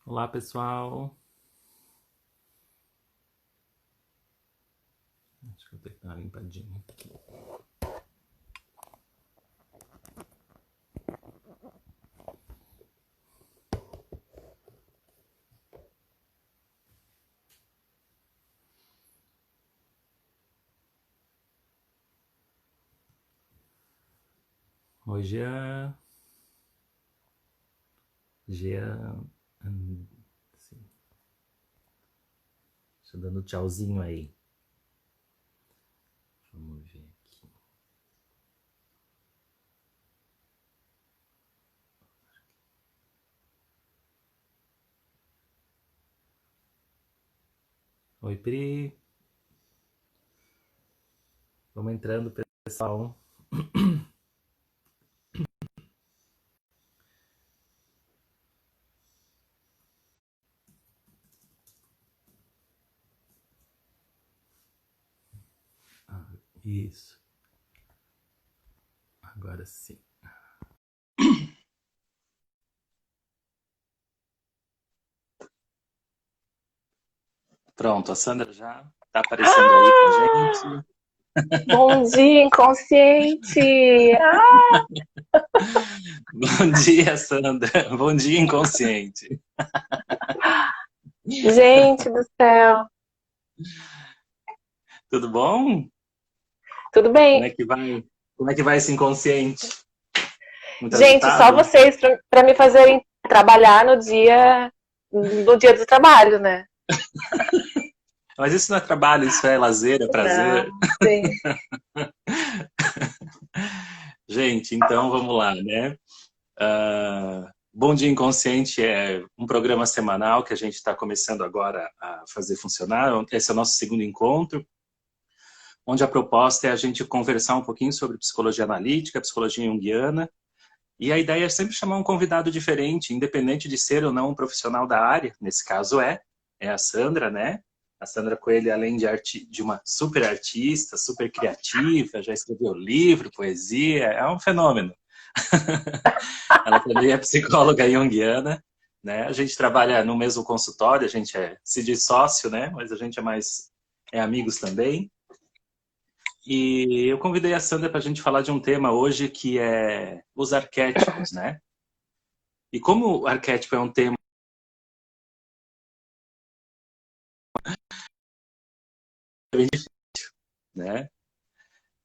Olá, pessoal. Acho que eu tenho que dar uma limpadinha aqui. Oi, Jean. Jean. Sim. Deixa eu dando tchauzinho aí. Vamos ver aqui. Oi, Pri. Vamos entrando, pessoal. Isso. Agora sim. Pronto, a Sandra já está aparecendo aí com a gente. Bom dia, inconsciente! Bom dia, Sandra. Bom dia, inconsciente. Gente do céu! Tudo bom? Tudo Como bem? é que vai? Como é que vai esse inconsciente? Muito Gente, só agitado? vocês para me fazerem trabalhar no dia do trabalho, né? Mas isso não é trabalho, isso é lazer, é Não, prazer. sim. Gente, então vamos lá, né? Bom Dia Inconsciente é um programa semanal que a gente está começando agora a fazer funcionar. Esse é o nosso segundo encontro, onde a proposta é a gente conversar um pouquinho sobre psicologia analítica, psicologia junguiana, e a ideia é sempre chamar um convidado diferente, independente de ser ou não um profissional da área. Nesse caso é a Sandra, né? A Sandra Coelho, além de uma super artista, super criativa, já escreveu livro, poesia, é um fenômeno. Ela também é psicóloga junguiana, né? A gente trabalha no mesmo consultório, a gente se diz sócio, né? Mas a gente é amigos também. E eu convidei a Sandra para a gente falar de um tema hoje que é os arquétipos, né? E como o arquétipo é um tema bem difícil, né?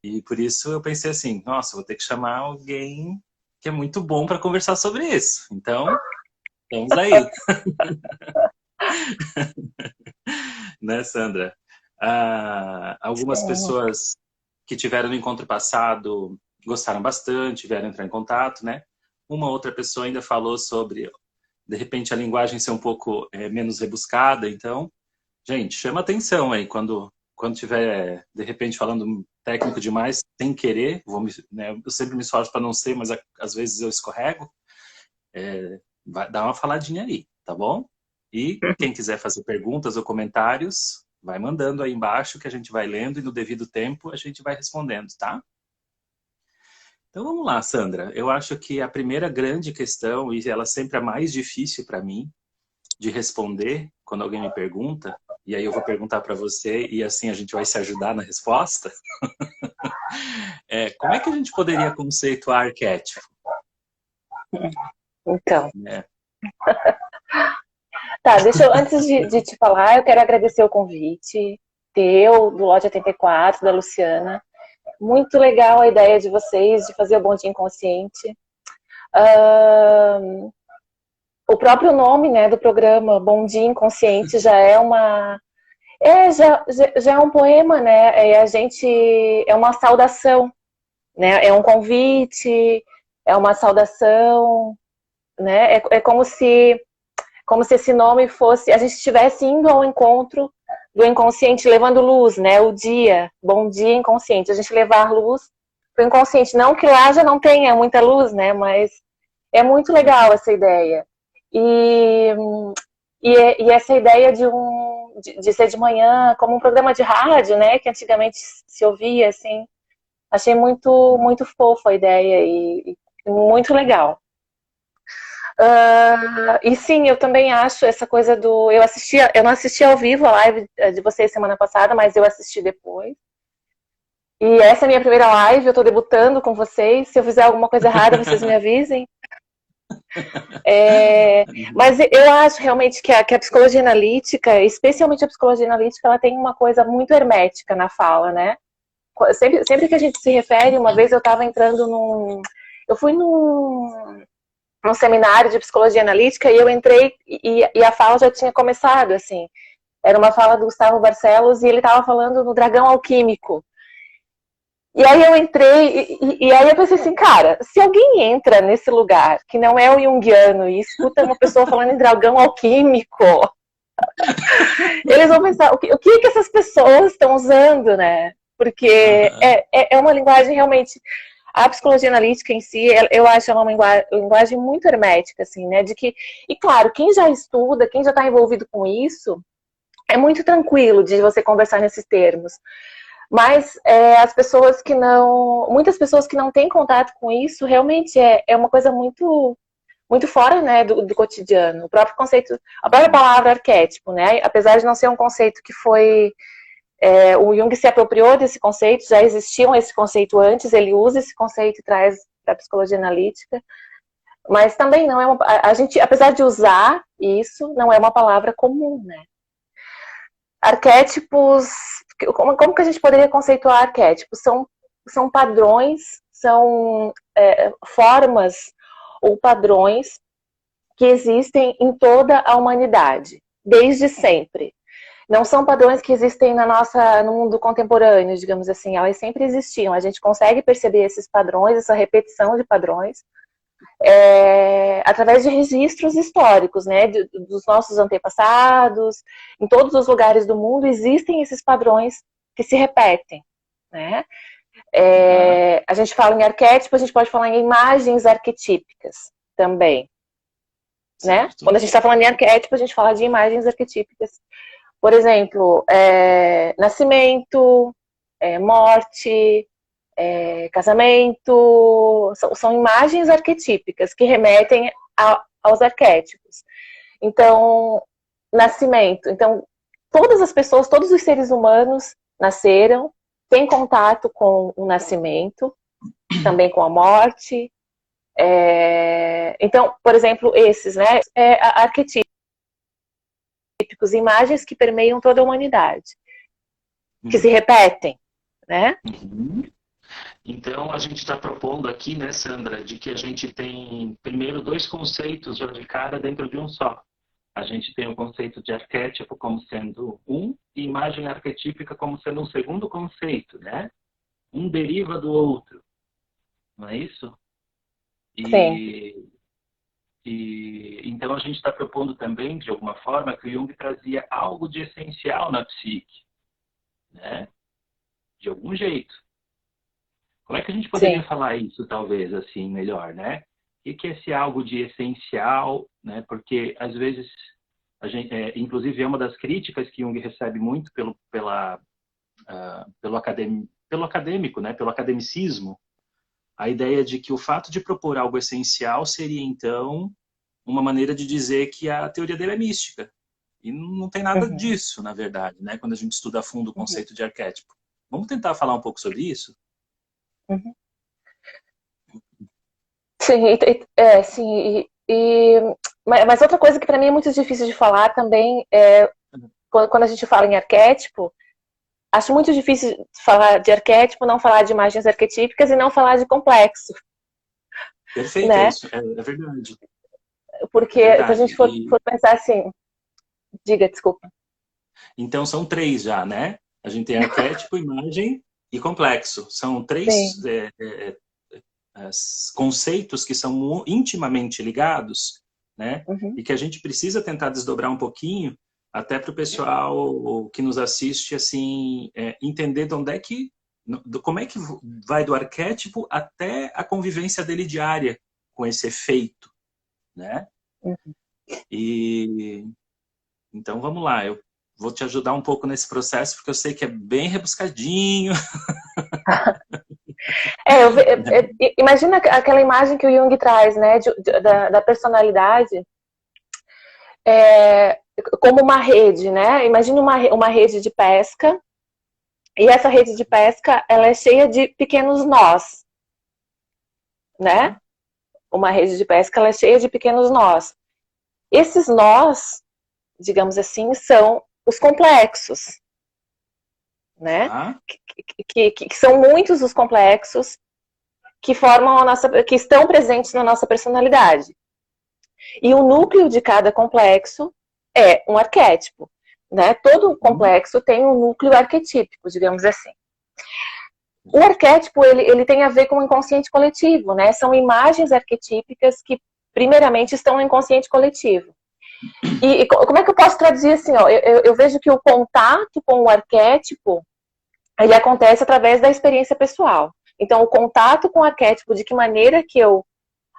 E por isso eu pensei assim, nossa, vou ter que chamar alguém que é muito bom para conversar sobre isso. Então, vamos aí, né, Sandra? Algumas Sim. pessoas que tiveram no encontro passado gostaram bastante, vieram entrar em contato, né? Uma outra pessoa ainda falou sobre, de repente, a linguagem ser um pouco menos rebuscada. Então, gente, chama atenção aí quando tiver, de repente, falando técnico demais, sem querer, né, eu sempre me esforço para não ser, mas às vezes eu escorrego, vai dar uma faladinha aí, tá bom? E quem quiser fazer perguntas ou comentários, vai mandando aí embaixo que a gente vai lendo e no devido tempo a gente vai respondendo, tá? Então vamos lá, Sandra. Eu acho que a primeira grande questão, e ela sempre é a mais difícil para mim de responder quando alguém me pergunta, e aí eu vou perguntar para você e assim a gente vai se ajudar na resposta, como é que a gente poderia conceituar arquétipo? Então, Né? tá, antes de te falar, eu quero agradecer o convite teu, do Lote 84, da Luciana. Muito legal a ideia de vocês de fazer o Bom Dia Inconsciente. O próprio nome, né, do programa, Bom Dia Inconsciente, já é uma já é um poema, né? É uma saudação, né? É um convite, é uma saudação, né? Como se esse nome fosse, a gente estivesse indo ao encontro do inconsciente, levando luz, né? O dia, bom dia inconsciente, a gente levar luz para o inconsciente. Não que lá já não tenha muita luz, né? Mas é muito legal essa ideia. E, e essa ideia de ser de manhã, como um programa de rádio, né? Que antigamente se ouvia, assim. Achei muito, muito fofa a ideia e muito legal. E sim, eu também acho essa coisa do... eu não assisti ao vivo a live de vocês semana passada, mas eu assisti depois. E essa é a minha primeira live, eu tô debutando com vocês. Se eu fizer alguma coisa errada, vocês me avisem. Mas eu acho realmente que a psicologia analítica, especialmente a psicologia analítica, ela tem uma coisa muito hermética na fala, né? Sempre que a gente se refere, uma vez eu estava entrando num... Eu fui num seminário de psicologia analítica e eu entrei e a fala já tinha começado, assim. Era uma fala do Gustavo Barcelos e ele estava falando no dragão alquímico. E aí eu entrei, e aí eu pensei assim, cara, se alguém entra nesse lugar que não é o junguiano e escuta uma pessoa falando em dragão alquímico, eles vão pensar, o que essas pessoas estão usando, né? Porque é uma linguagem realmente... A psicologia analítica em si, eu acho ela uma linguagem muito hermética, assim, né? De que, e claro, quem já estuda, quem já está envolvido com isso, é muito tranquilo de você conversar nesses termos. Mas as pessoas que não... Muitas pessoas que não têm contato com isso, realmente é uma coisa muito, muito fora, né, do cotidiano. O próprio conceito, a própria palavra arquétipo, né? Apesar de não ser um conceito que foi... o Jung se apropriou desse conceito, já existia esse conceito antes, ele usa esse conceito e traz para a psicologia analítica. Mas também não é uma... A gente, apesar de usar isso, não é uma palavra comum, né? Arquétipos... Como que a gente poderia conceituar arquétipos? São padrões, são formas ou padrões que existem em toda a humanidade, desde sempre. Não são padrões que existem no mundo contemporâneo, digamos assim. Elas sempre existiam. A gente consegue perceber esses padrões, essa repetição de padrões, através de registros históricos, né, dos nossos antepassados. Em todos os lugares do mundo existem esses padrões que se repetem, né? A gente fala em arquétipo, a gente pode falar em imagens arquetípicas também, né? Quando a gente está falando em arquétipo, a gente fala de imagens arquetípicas. Por exemplo, nascimento, morte, casamento, são imagens arquetípicas que remetem aos arquétipos. Então, nascimento. Então, todas as pessoas, todos os seres humanos nasceram, têm contato com o nascimento, também com a morte. Então, por exemplo, esses, né, arquetípicos, imagens que permeiam toda a humanidade, que se repetem, né? Uhum. Então, a gente está propondo aqui, né, Sandra, de que a gente tem, primeiro, dois conceitos já de cara dentro de um só. A gente tem o conceito de arquétipo como sendo um, e imagem arquetípica como sendo um segundo conceito, né? Um deriva do outro, não é isso? Sim. Então, a gente está propondo também, de alguma forma, que o Jung trazia algo de essencial na psique, né? De algum jeito. Como é que a gente poderia falar isso, talvez, assim, melhor, né? O que é esse algo de essencial, né? Porque, às vezes, a gente, inclusive, é uma das críticas que Jung recebe muito pelo acadêmico, né? Pelo academicismo, a ideia de que o fato de propor algo essencial seria, então, uma maneira de dizer que a teoria dele é mística. E não tem nada disso, na verdade, né? Quando a gente estuda a fundo o conceito de arquétipo. Vamos tentar falar um pouco sobre isso? Sim, sim. Mas outra coisa que para mim é muito difícil de falar também é quando a gente fala em arquétipo, acho muito difícil falar de arquétipo, não falar de imagens arquetípicas e não falar de complexo. Perfeito, né? isso é verdade. Porque se a gente for pensar assim... Diga, desculpa. Então são três já, né? A gente tem arquétipo, imagem e complexo. São três conceitos que são intimamente ligados, né? E que a gente precisa tentar desdobrar um pouquinho até para o pessoal que nos assiste assim entender de onde é que, como é que vai do arquétipo até a convivência dele diária com esse efeito, né? E então vamos lá, eu vou te ajudar um pouco nesse processo porque eu sei que é bem rebuscadinho. Imagina aquela imagem que o Jung traz, né, da personalidade como uma rede, né? Imagina uma rede de pesca, e essa rede de pesca, ela é cheia de pequenos nós, né? Uma rede de pesca, ela é cheia de pequenos nós. Esses nós, digamos assim, são os complexos, né? Que são muitos os complexos que formam que estão presentes na nossa personalidade. E o núcleo de cada complexo é um arquétipo, né? Todo complexo tem um núcleo arquetípico, digamos assim. O arquétipo, ele tem a ver com o inconsciente coletivo, né? São imagens arquetípicas que, primeiramente, estão no inconsciente coletivo. E como é que eu posso traduzir assim? Ó, eu vejo que o contato com o arquétipo, ele acontece através da experiência pessoal. Então, o contato com o arquétipo, de que maneira que eu,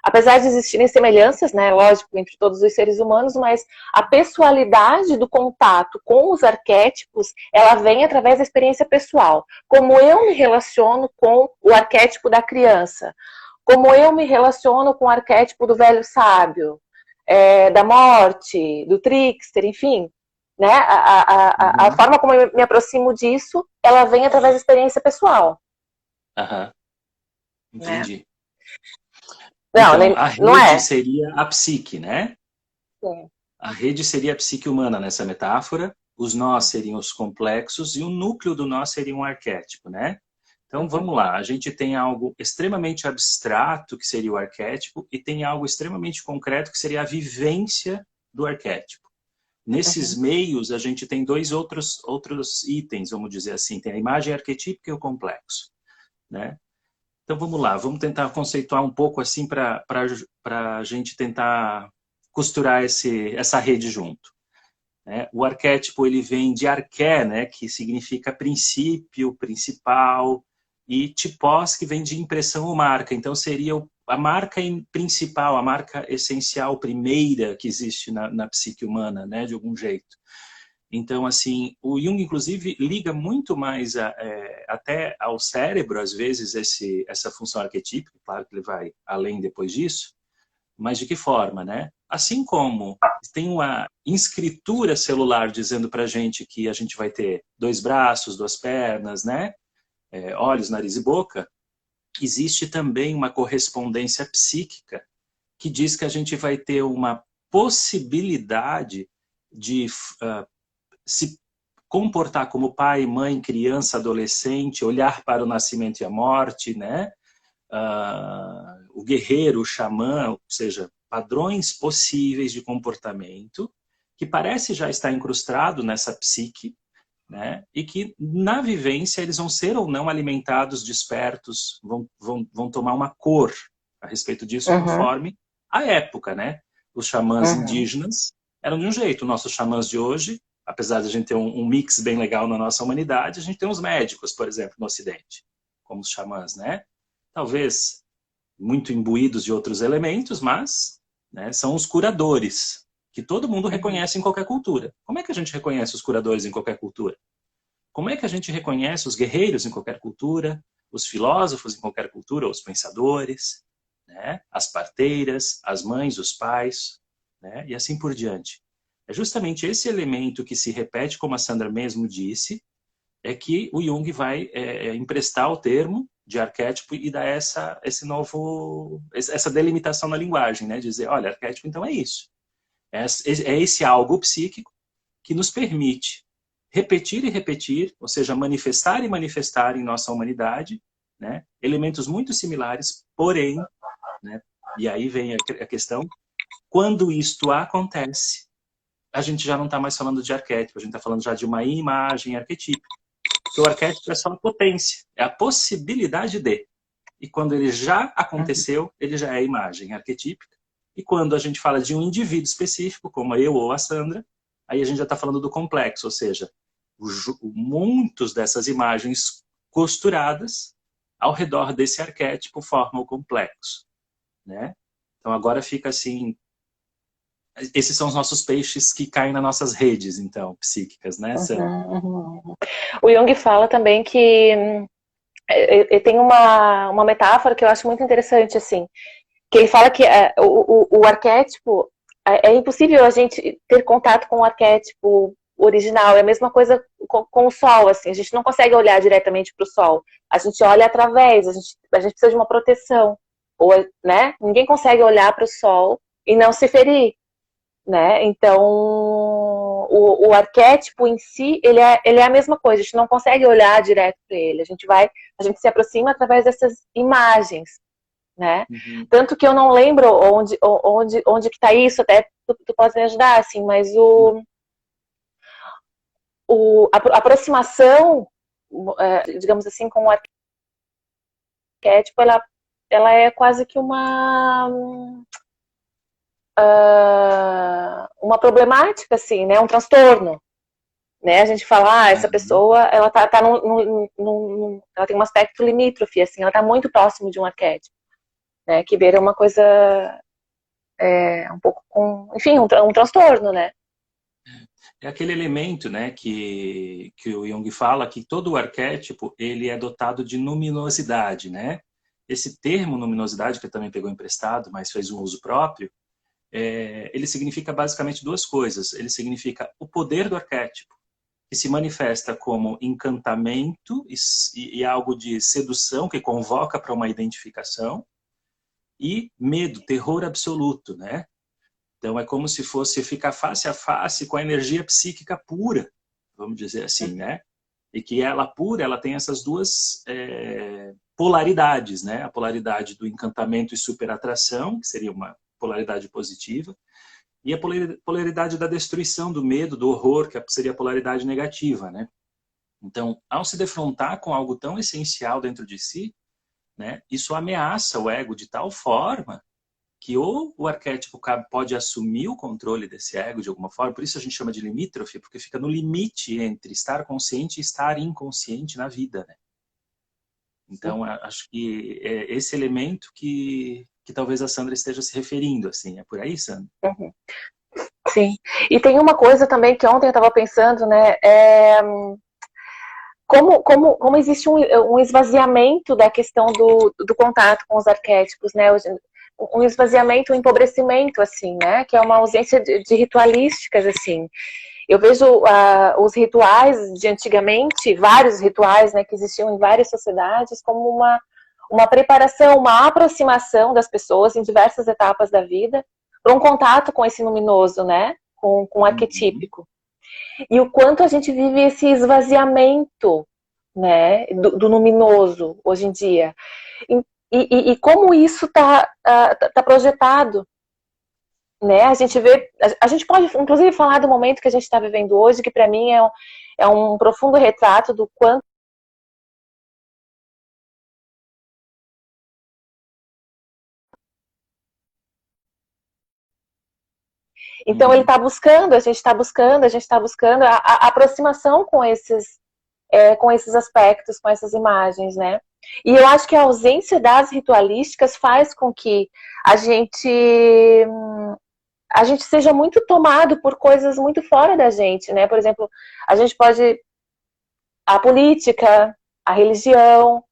apesar de existirem semelhanças, né, lógico, entre todos os seres humanos, mas a pessoalidade do contato com os arquétipos, ela vem através da experiência pessoal. Como eu me relaciono com o arquétipo da criança, como eu me relaciono com o arquétipo do velho sábio, da morte, do trickster, enfim, né? A forma como eu me aproximo disso, ela vem através da experiência pessoal. Entendi. Não, então, a não rede seria a psique, né? Sim. A rede seria a psique humana nessa metáfora, os nós seriam os complexos e o núcleo do nós seria um arquétipo, né? Então, vamos lá. A gente tem algo extremamente abstrato, que seria o arquétipo, e tem algo extremamente concreto, que seria a vivência do arquétipo. Nesses meios, a gente tem dois outros itens, vamos dizer assim. Tem a imagem arquetípica e o complexo, né? Então, vamos lá. Vamos tentar conceituar um pouco assim para a gente tentar costurar essa rede junto. O arquétipo, ele vem de arqué, né? Que significa princípio, principal, e tipos, que vem de impressão ou marca. Então, seria a marca principal, a marca essencial, primeira que existe na psique humana, né? De algum jeito. Então, assim, o Jung, inclusive, liga muito mais até ao cérebro, às vezes, essa função arquetípica. Claro que ele vai além depois disso, mas de que forma, né? Assim como tem uma inscritura celular dizendo para a gente que a gente vai ter 2 braços, 2 pernas, né? Olhos, nariz e boca, existe também uma correspondência psíquica que diz que a gente vai ter uma possibilidade de se comportar como pai, mãe, criança, adolescente, olhar para o nascimento e a morte, né? O guerreiro, o xamã, ou seja, padrões possíveis de comportamento que parece já estar incrustado nessa psique, né? E que na vivência eles vão ser ou não alimentados, despertos, vão tomar uma cor a respeito disso conforme a época, né? Os xamãs indígenas eram de um jeito, nossos xamãs de hoje, apesar de a gente ter um mix bem legal na nossa humanidade, a gente tem os médicos, por exemplo, no Ocidente, como os xamãs, né? Talvez muito imbuídos de outros elementos, mas, né, são os curadores, que todo mundo reconhece em qualquer cultura. Como é que a gente reconhece os curadores em qualquer cultura? Como é que a gente reconhece os guerreiros em qualquer cultura, os filósofos em qualquer cultura, os pensadores, né, as parteiras, as mães, os pais, né, e assim por diante. É justamente esse elemento que se repete, como a Sandra mesmo disse, é que o Jung vai emprestar o termo de arquétipo e dar essa delimitação na linguagem, né? Dizer, olha, arquétipo então é isso. É esse algo psíquico que nos permite repetir e repetir, ou seja, manifestar e manifestar em nossa humanidade, né? Elementos muito similares, porém, né? E aí vem a questão, quando isto acontece, a gente já não está mais falando de arquétipo, a gente está falando já de uma imagem arquetípica. Porque o arquétipo é só a potência, é a possibilidade de. E quando ele já aconteceu, ele já é imagem arquetípica. E quando a gente fala de um indivíduo específico, como eu ou a Sandra, aí a gente já está falando do complexo, ou seja, muitos dessas imagens costuradas ao redor desse arquétipo formam o complexo, né? Então agora fica assim, esses são os nossos peixes que caem nas nossas redes, então, psíquicas, né, Sandra? O Jung fala também que Tem uma metáfora que eu acho muito interessante, assim, que ele fala que o arquétipo, é impossível a gente ter contato com o arquétipo original, é a mesma coisa com o sol, assim, a gente não consegue olhar diretamente para o sol, a gente olha através, a gente precisa de uma proteção, ou, né? Ninguém consegue olhar para o sol e não se ferir, né? Então, o arquétipo em si, ele é a mesma coisa, a gente não consegue olhar direto para ele, a gente se aproxima através dessas imagens, né? Uhum. Tanto que eu não lembro onde que tá isso, até tu pode me ajudar, assim, mas a aproximação, digamos assim, com o arquétipo, ela é quase que uma problemática, assim, né? Um transtorno, né? A gente fala, essa pessoa, ela tá ela tem um aspecto limítrofe, assim, ela tá muito próximo de um arquétipo, né? Que beira uma coisa um pouco enfim, um transtorno, né? É aquele elemento, né, que o Jung fala que todo o arquétipo ele é dotado de luminosidade, né? Esse termo luminosidade, que ele também pegou emprestado, mas fez um uso próprio, ele significa basicamente duas coisas. Ele significa o poder do arquétipo, que se manifesta como encantamento e algo de sedução que convoca para uma identificação, e medo, terror absoluto, né? Então é como se fosse ficar face a face com a energia psíquica pura, vamos dizer assim, né? E que ela pura, ela tem essas duas polaridades, né? A polaridade do encantamento e superatração, que seria uma polaridade positiva, e a polaridade da destruição, do medo, do horror, que seria a polaridade negativa, né? Então, ao se defrontar com algo tão essencial dentro de si, né? Isso ameaça o ego de tal forma que ou o arquétipo pode assumir o controle desse ego de alguma forma, por isso a gente chama de limítrofe, porque fica no limite entre estar consciente e estar inconsciente na vida, né? Então, acho que é esse elemento que talvez a Sandra esteja se referindo, assim. É por aí, Sandra? Uhum. Sim. E tem uma coisa também que ontem eu estava pensando, né? Como existe um esvaziamento da questão do contato com os arquétipos, né? Um esvaziamento, um empobrecimento, assim, né? Que é uma ausência de ritualísticas, assim. Eu vejo os rituais de antigamente, vários rituais, né, que existiam em várias sociedades, como uma preparação, uma aproximação das pessoas em diversas etapas da vida para um contato com esse luminoso, né? Com o arquetípico. E o quanto a gente vive esse esvaziamento, né, do luminoso hoje em dia. E como isso tá projetado, né? A gente pode, inclusive, falar do momento que a gente está vivendo hoje, que para mim é um profundo retrato do quanto. Então ele está buscando, a gente está buscando, a gente está buscando a aproximação com esses aspectos, com essas imagens, né? E eu acho que a ausência das ritualísticas faz com que a gente seja muito tomado por coisas muito fora da gente, né? Por exemplo, a gente pode a política, a religião,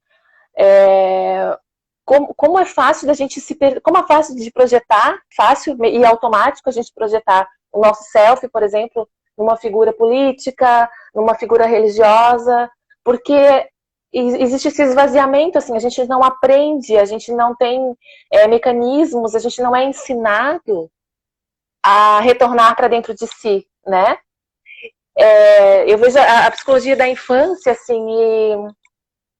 como é fácil da gente como é fácil de projetar, fácil e automático a gente projetar o nosso self, por exemplo, numa figura política, numa figura religiosa, porque existe esse esvaziamento, assim, a gente não aprende, a gente não tem mecanismos, a gente não é ensinado a retornar para dentro de si, né? Eu vejo a psicologia da infância, assim, e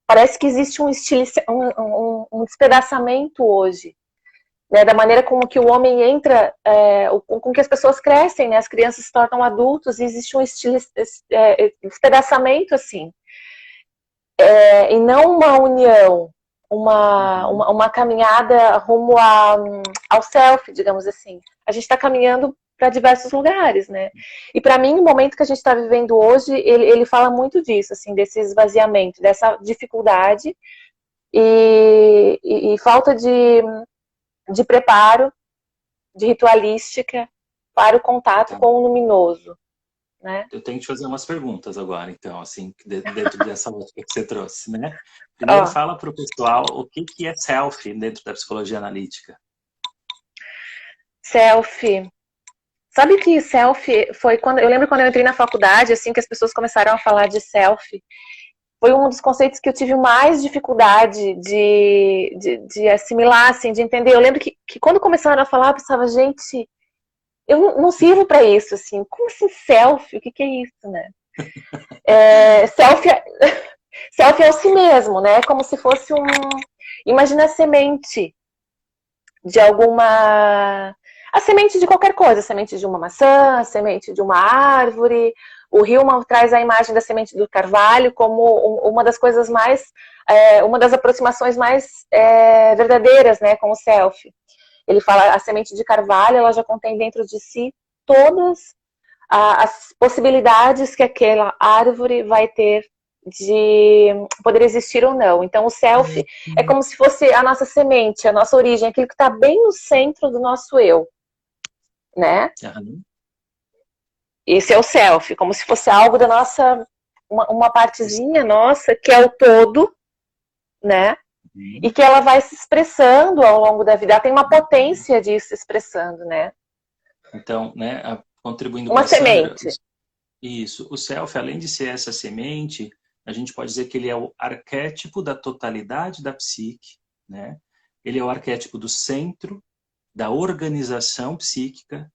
parece que existe um despedaçamento hoje, né, da maneira como que o homem entra, com que as pessoas crescem, né, as crianças se tornam adultos, e existe um despedaçamento, assim, e não uma união, uma caminhada rumo ao self, digamos assim. A gente está caminhando para diversos lugares, né? E para mim, o momento que a gente está vivendo hoje, ele fala muito disso, assim, desse esvaziamento, dessa dificuldade e falta de preparo, de ritualística para o contato com o luminoso, né? Eu tenho que te fazer umas perguntas agora, então, assim, dentro dessa ótica que você trouxe, né? Primeiro, Ó, fala para o pessoal o que é self dentro da psicologia analítica. self. Sabe que self foi quando eu lembro quando eu entrei na faculdade, assim, que as pessoas começaram a falar de self. Foi um dos conceitos que eu tive mais dificuldade de assimilar, assim, de entender. Eu lembro que quando começaram a falar, eu pensava, gente, eu não sirvo para isso, assim. Como assim self? O que é isso, né? Self, self é o si mesmo, né? Como se fosse um... Imagina a semente de alguma... A semente de qualquer coisa, a semente de uma maçã, a semente de uma árvore. O Hillman traz a imagem da semente do carvalho como uma das coisas mais, uma das aproximações mais verdadeiras, né, com o self. Ele fala a semente de carvalho, ela já contém dentro de si todas as possibilidades que aquela árvore vai ter de poder existir ou não. Então, o self é como se fosse a nossa semente, a nossa origem, aquilo que está bem no centro do nosso eu, né? Uhum. Esse é o self, como se fosse algo da nossa, uma partezinha nossa, que é o todo, né? E que ela vai se expressando ao longo da vida. Ela tem uma potência de ir se expressando, né? Então, né, contribuindo com Uma a Sandra, semente. isso, o self, além de ser essa semente, a gente pode dizer que ele é o arquétipo da totalidade da psique, né? Ele é o arquétipo do centro, da organização psíquica,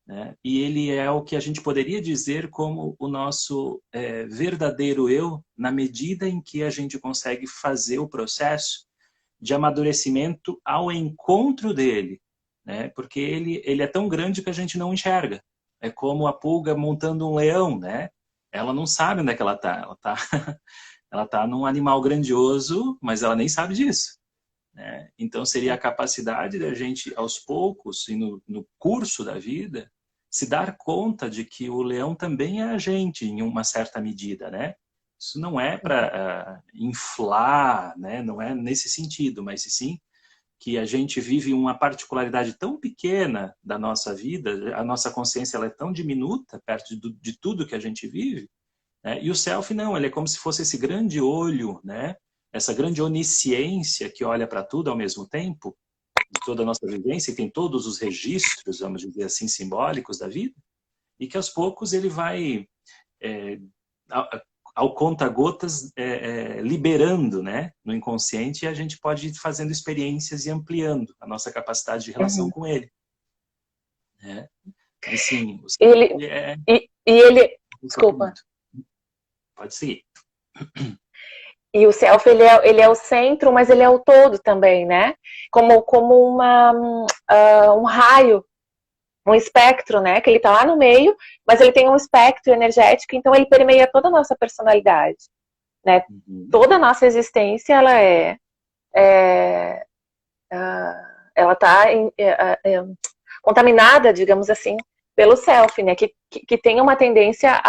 né? E ele é o que a gente poderia dizer como o nosso verdadeiro eu, na medida em que a gente consegue fazer o processo de amadurecimento ao encontro dele, né? Porque ele é tão grande que a gente não enxerga. É como a pulga montando um leão, né? Ela não sabe onde é que ela está. Ela tá num animal grandioso, mas ela nem sabe disso, né? Então seria a capacidade da gente, aos poucos, e no curso da vida, se dar conta de que o leão também é a gente, em uma certa medida, né? Isso não é para inflar, né? Não é nesse sentido, mas sim que a gente vive uma particularidade tão pequena da nossa vida, a nossa consciência ela é tão diminuta perto de tudo que a gente vive, né? E o self não, ele é como se fosse esse grande olho, né? Essa grande onisciência que olha para tudo ao mesmo tempo, de toda a nossa vivência, e tem todos os registros, vamos dizer assim, simbólicos da vida, e que aos poucos ele vai, é, ao conta-gotas, liberando, né, no inconsciente, e a gente pode ir fazendo experiências e ampliando a nossa capacidade de relação Uhum. com ele, né? Mas sim, Ele, e ele, desculpa. Pode seguir. E o self, ele é o centro, mas ele é o todo também, né? Como um raio, um espectro, né? Que ele tá lá no meio, mas ele tem um espectro energético, então ele permeia toda a nossa personalidade, né? Uhum. Toda a nossa existência, é ela tá contaminada, digamos assim, pelo self, né? Que tem uma tendência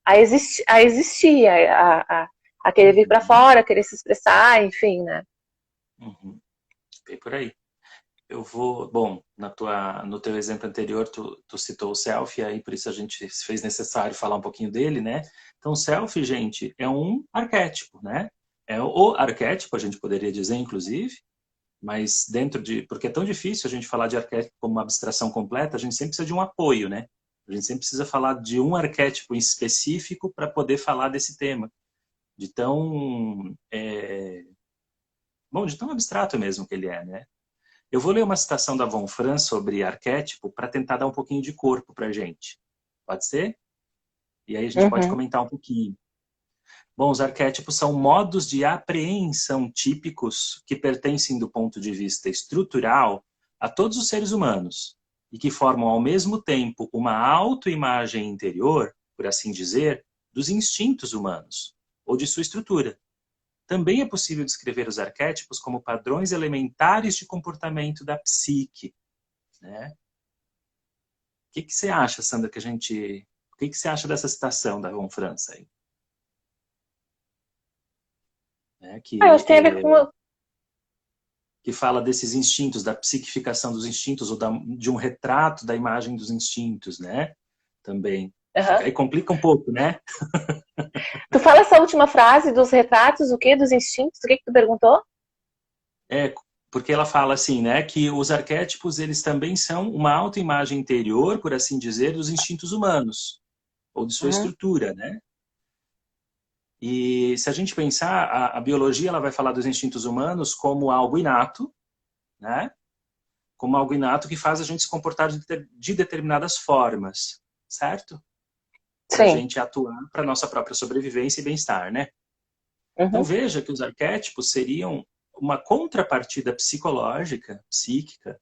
a existir, a querer vir para fora, a querer se expressar, enfim, né? Uhum. Bem por aí. Eu vou, bom, no teu exemplo anterior, tu citou o self, e aí por isso a gente se fez necessário falar um pouquinho dele, né? Então, o self, gente, é um arquétipo, né? É o arquétipo, a gente poderia dizer, inclusive, mas porque é tão difícil a gente falar de arquétipo como uma abstração completa, a gente sempre precisa de um apoio, né? A gente sempre precisa falar de um arquétipo em específico para poder falar desse tema, de tão, bom, de tão abstrato mesmo que ele é, né? Eu vou ler uma citação da Von Franz sobre arquétipo para tentar dar um pouquinho de corpo para a gente. Pode ser? E aí a gente pode Uhum. comentar um pouquinho. Bom, os arquétipos são modos de apreensão típicos que pertencem do ponto de vista estrutural a todos os seres humanos e que formam ao mesmo tempo uma autoimagem interior, por assim dizer, dos instintos humanos ou de sua estrutura. Também é possível descrever os arquétipos como padrões elementares de comportamento da psique, né? O que você acha, Sandra, o que você acha dessa citação da Von Franz aí? Né? Eu acho que tem a ver com... Que fala desses instintos, da psiquificação dos instintos, ou de um retrato da imagem dos instintos, né? Também. Uhum. Aí complica um pouco, né? Tu fala essa última frase dos retratos, o quê? Dos instintos? O que que tu perguntou? Porque ela fala assim, né, que os arquétipos, eles também são uma autoimagem interior, por assim dizer, dos instintos humanos, ou de sua Uhum. estrutura, né? E se a gente pensar, a biologia ela vai falar dos instintos humanos como algo inato, né? Como algo inato que faz a gente se comportar de determinadas formas, certo? Para a Sim. gente atuar para a nossa própria sobrevivência e bem-estar, né? Então Uhum. veja que os arquétipos seriam uma contrapartida psicológica, psíquica,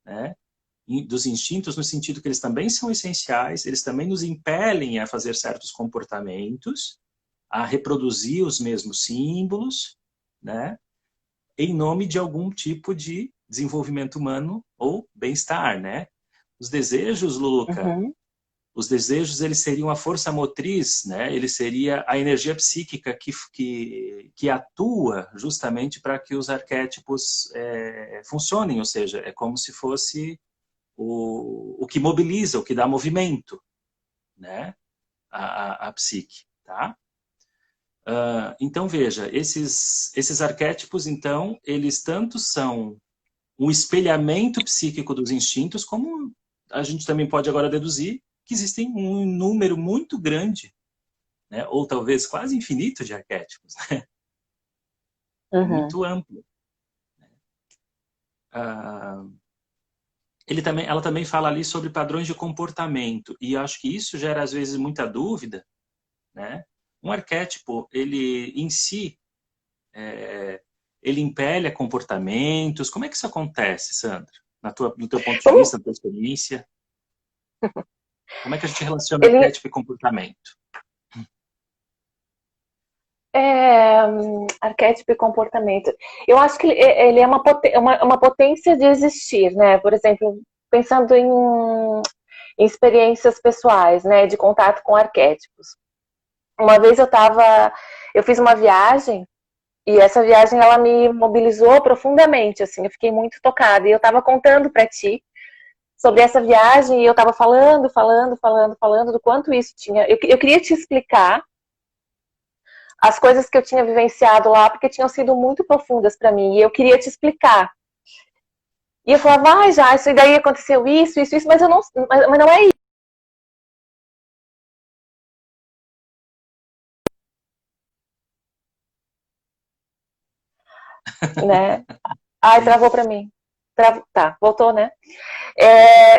né? Dos instintos, no sentido que eles também são essenciais, eles também nos impelem a fazer certos comportamentos, a reproduzir os mesmos símbolos, né? Em nome de algum tipo de desenvolvimento humano ou bem-estar, né? Os desejos, Luca, Uhum. os desejos eles seriam a força motriz, né? Ele seria a energia psíquica que atua justamente para que os arquétipos funcionem, ou seja, é como se fosse o que mobiliza, o que dá movimento, né? A psique, tá? Então veja, esses arquétipos, então, eles tanto são um espelhamento psíquico dos instintos, como a gente também pode agora deduzir que existem um número muito grande, né, ou talvez quase infinito de arquétipos, né? É Uhum. muito amplo. Ah, ela também fala ali sobre padrões de comportamento, e eu acho que isso gera às vezes muita dúvida, né? Um arquétipo, ele em si, ele impele a comportamentos. Como é que isso acontece, Sandra? No teu ponto de Vamos, vista, na tua experiência? Como é que a gente relaciona ele, arquétipo e comportamento? arquétipo e comportamento. Eu acho que ele é uma potência de existir, né? Por exemplo, pensando em experiências pessoais, né? De contato com arquétipos. Uma vez eu fiz uma viagem e essa viagem ela me mobilizou profundamente, assim, eu fiquei muito tocada e eu estava contando para ti sobre essa viagem e eu estava falando do quanto isso tinha. Eu queria te explicar as coisas que eu tinha vivenciado lá, porque tinham sido muito profundas para mim, e eu queria te explicar. E eu falava, já, isso daí aconteceu isso, mas eu não, mas não é isso. Né? Ai, Sim. travou para mim. Tá, voltou, né?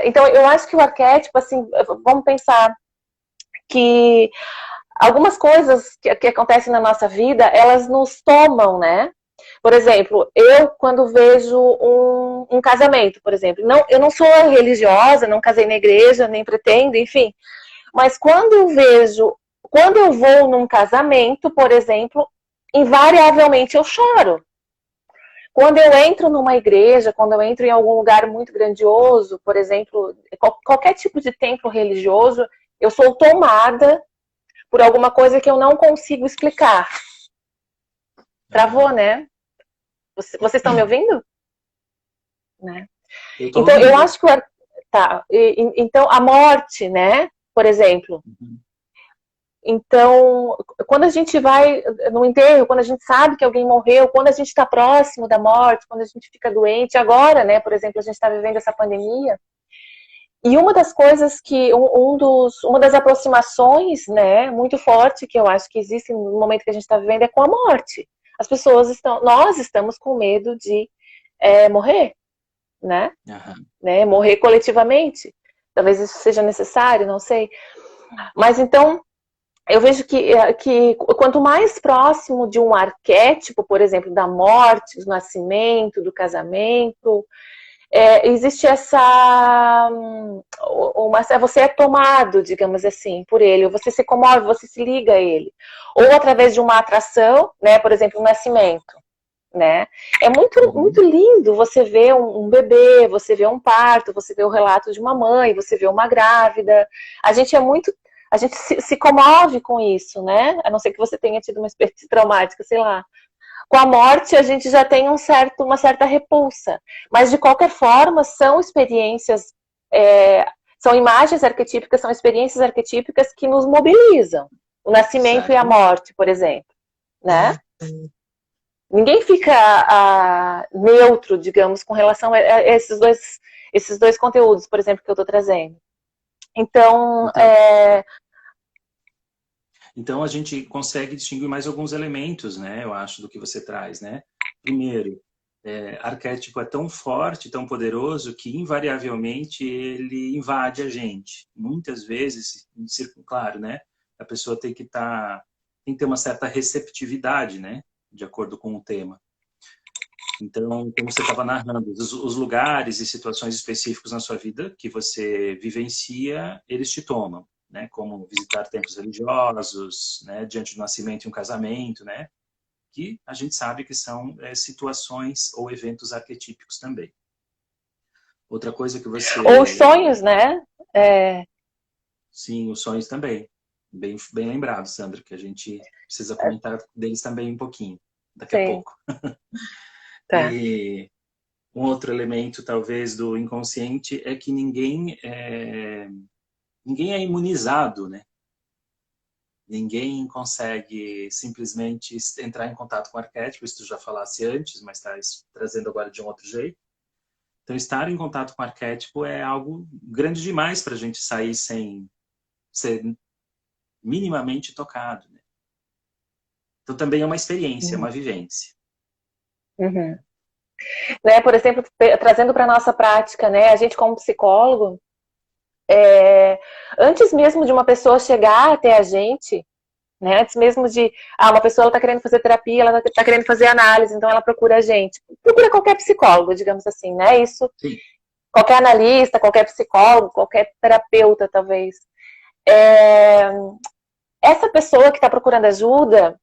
Então, eu acho que o arquétipo, assim, vamos pensar que algumas coisas que acontecem na nossa vida, elas nos tomam, né? Por exemplo, eu quando vejo um casamento, por exemplo, eu não sou religiosa, não casei na igreja, nem pretendo, enfim, mas quando eu vou num casamento, por exemplo, invariavelmente eu choro. Quando eu entro numa igreja, quando eu entro em algum lugar muito grandioso, por exemplo, qualquer tipo de templo religioso, eu sou tomada por alguma coisa que eu não consigo explicar. Travou, né? Vocês estão me ouvindo? Né? Eu estou Então, eu ouvindo. acho que tá. Então, a morte, né? Por exemplo. Uhum. Então, quando a gente vai no enterro, quando a gente sabe que alguém morreu, quando a gente está próximo da morte, quando a gente fica doente, agora, né? Por exemplo, a gente está vivendo essa pandemia. E uma das coisas que uma das aproximações, né, muito forte que eu acho que existe no momento que a gente está vivendo é com a morte. Nós estamos com medo de morrer, né? Uhum. Né? Morrer coletivamente. Talvez isso seja necessário, não sei. Mas então, eu vejo que quanto mais próximo de um arquétipo, por exemplo, da morte, do nascimento, do casamento, existe você é tomado, digamos assim, por ele, ou você se comove, você se liga a ele. Ou através de uma atração, né, por exemplo, um nascimento. Né? É muito, muito Uhum. lindo você ver um bebê, você ver um parto, você ver o relato de uma mãe, você ver uma grávida. A gente se comove com isso, né? A não ser que você tenha tido uma experiência traumática, sei lá. Com a morte, a gente já tem uma certa repulsa. Mas, de qualquer forma, são experiências São imagens arquetípicas, são experiências arquetípicas que nos mobilizam. O nascimento Certo. e a morte, por exemplo, né? Ninguém fica neutro, digamos, com relação a esses dois conteúdos, por exemplo, que eu estou trazendo. Então, Então a gente consegue distinguir mais alguns elementos, né? Eu acho, do que você traz, né? Primeiro, arquétipo é tão forte, tão poderoso, que invariavelmente ele invade a gente. Muitas vezes, claro, né? A pessoa tem que ter uma certa receptividade, né? De acordo com o tema. Então, como você estava narrando, os lugares e situações específicos na sua vida que você vivencia, eles te tomam, né? Como visitar templos religiosos, né? Diante do nascimento e um casamento, né? Que a gente sabe que são situações ou eventos arquetípicos também. Outra coisa que você... Ou os sonhos, né? Sim, os sonhos também. Bem lembrado, Sandra, que a gente precisa comentar deles também um pouquinho, daqui a pouco. Tá. E um outro elemento, talvez, do inconsciente é que ninguém é imunizado, né? Ninguém consegue simplesmente entrar em contato com o arquétipo, isso tu já falasse antes, mas está trazendo agora de um outro jeito. Então, estar em contato com o arquétipo é algo grande demais para a gente sair sem ser minimamente tocado, né? Então, também é uma experiência, é uma vivência. Uhum. Né, por exemplo, trazendo para a nossa prática, né, a gente como psicólogo, antes mesmo de uma pessoa chegar até a gente, né, antes mesmo de uma pessoa está querendo fazer terapia, ela está querendo fazer análise, então ela procura a gente. Procura qualquer psicólogo, digamos assim, né? Isso, sim. Qualquer analista, qualquer psicólogo, qualquer terapeuta, talvez. Essa pessoa que está procurando ajuda,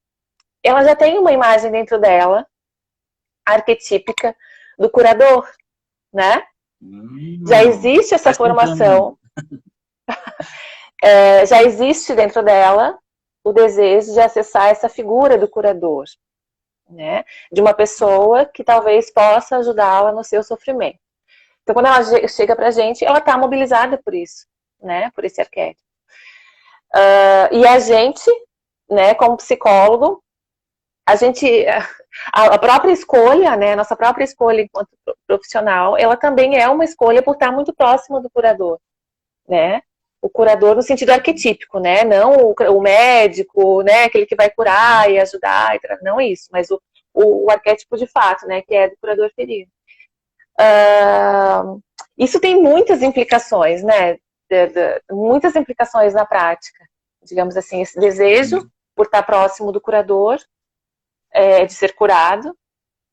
ela já tem uma imagem dentro dela, arquetípica, do curador, né? Já existe essa formação, já existe dentro dela o desejo de acessar essa figura do curador, né? De uma pessoa que talvez possa ajudá-la no seu sofrimento. Então, quando ela chega pra gente, ela está mobilizada por isso, né? Por esse arquétipo. E a gente, né, como psicólogo, a própria escolha, né, a nossa própria escolha enquanto profissional, ela também é uma escolha por estar muito próximo do curador, né? O curador no sentido arquetípico, né? Não o médico, né? Aquele que vai curar e ajudar, não isso, mas o arquétipo de fato, né? Que é do curador ferido. Isso tem muitas implicações, né? Muitas implicações na prática, digamos assim, esse desejo por estar próximo do curador, de ser curado,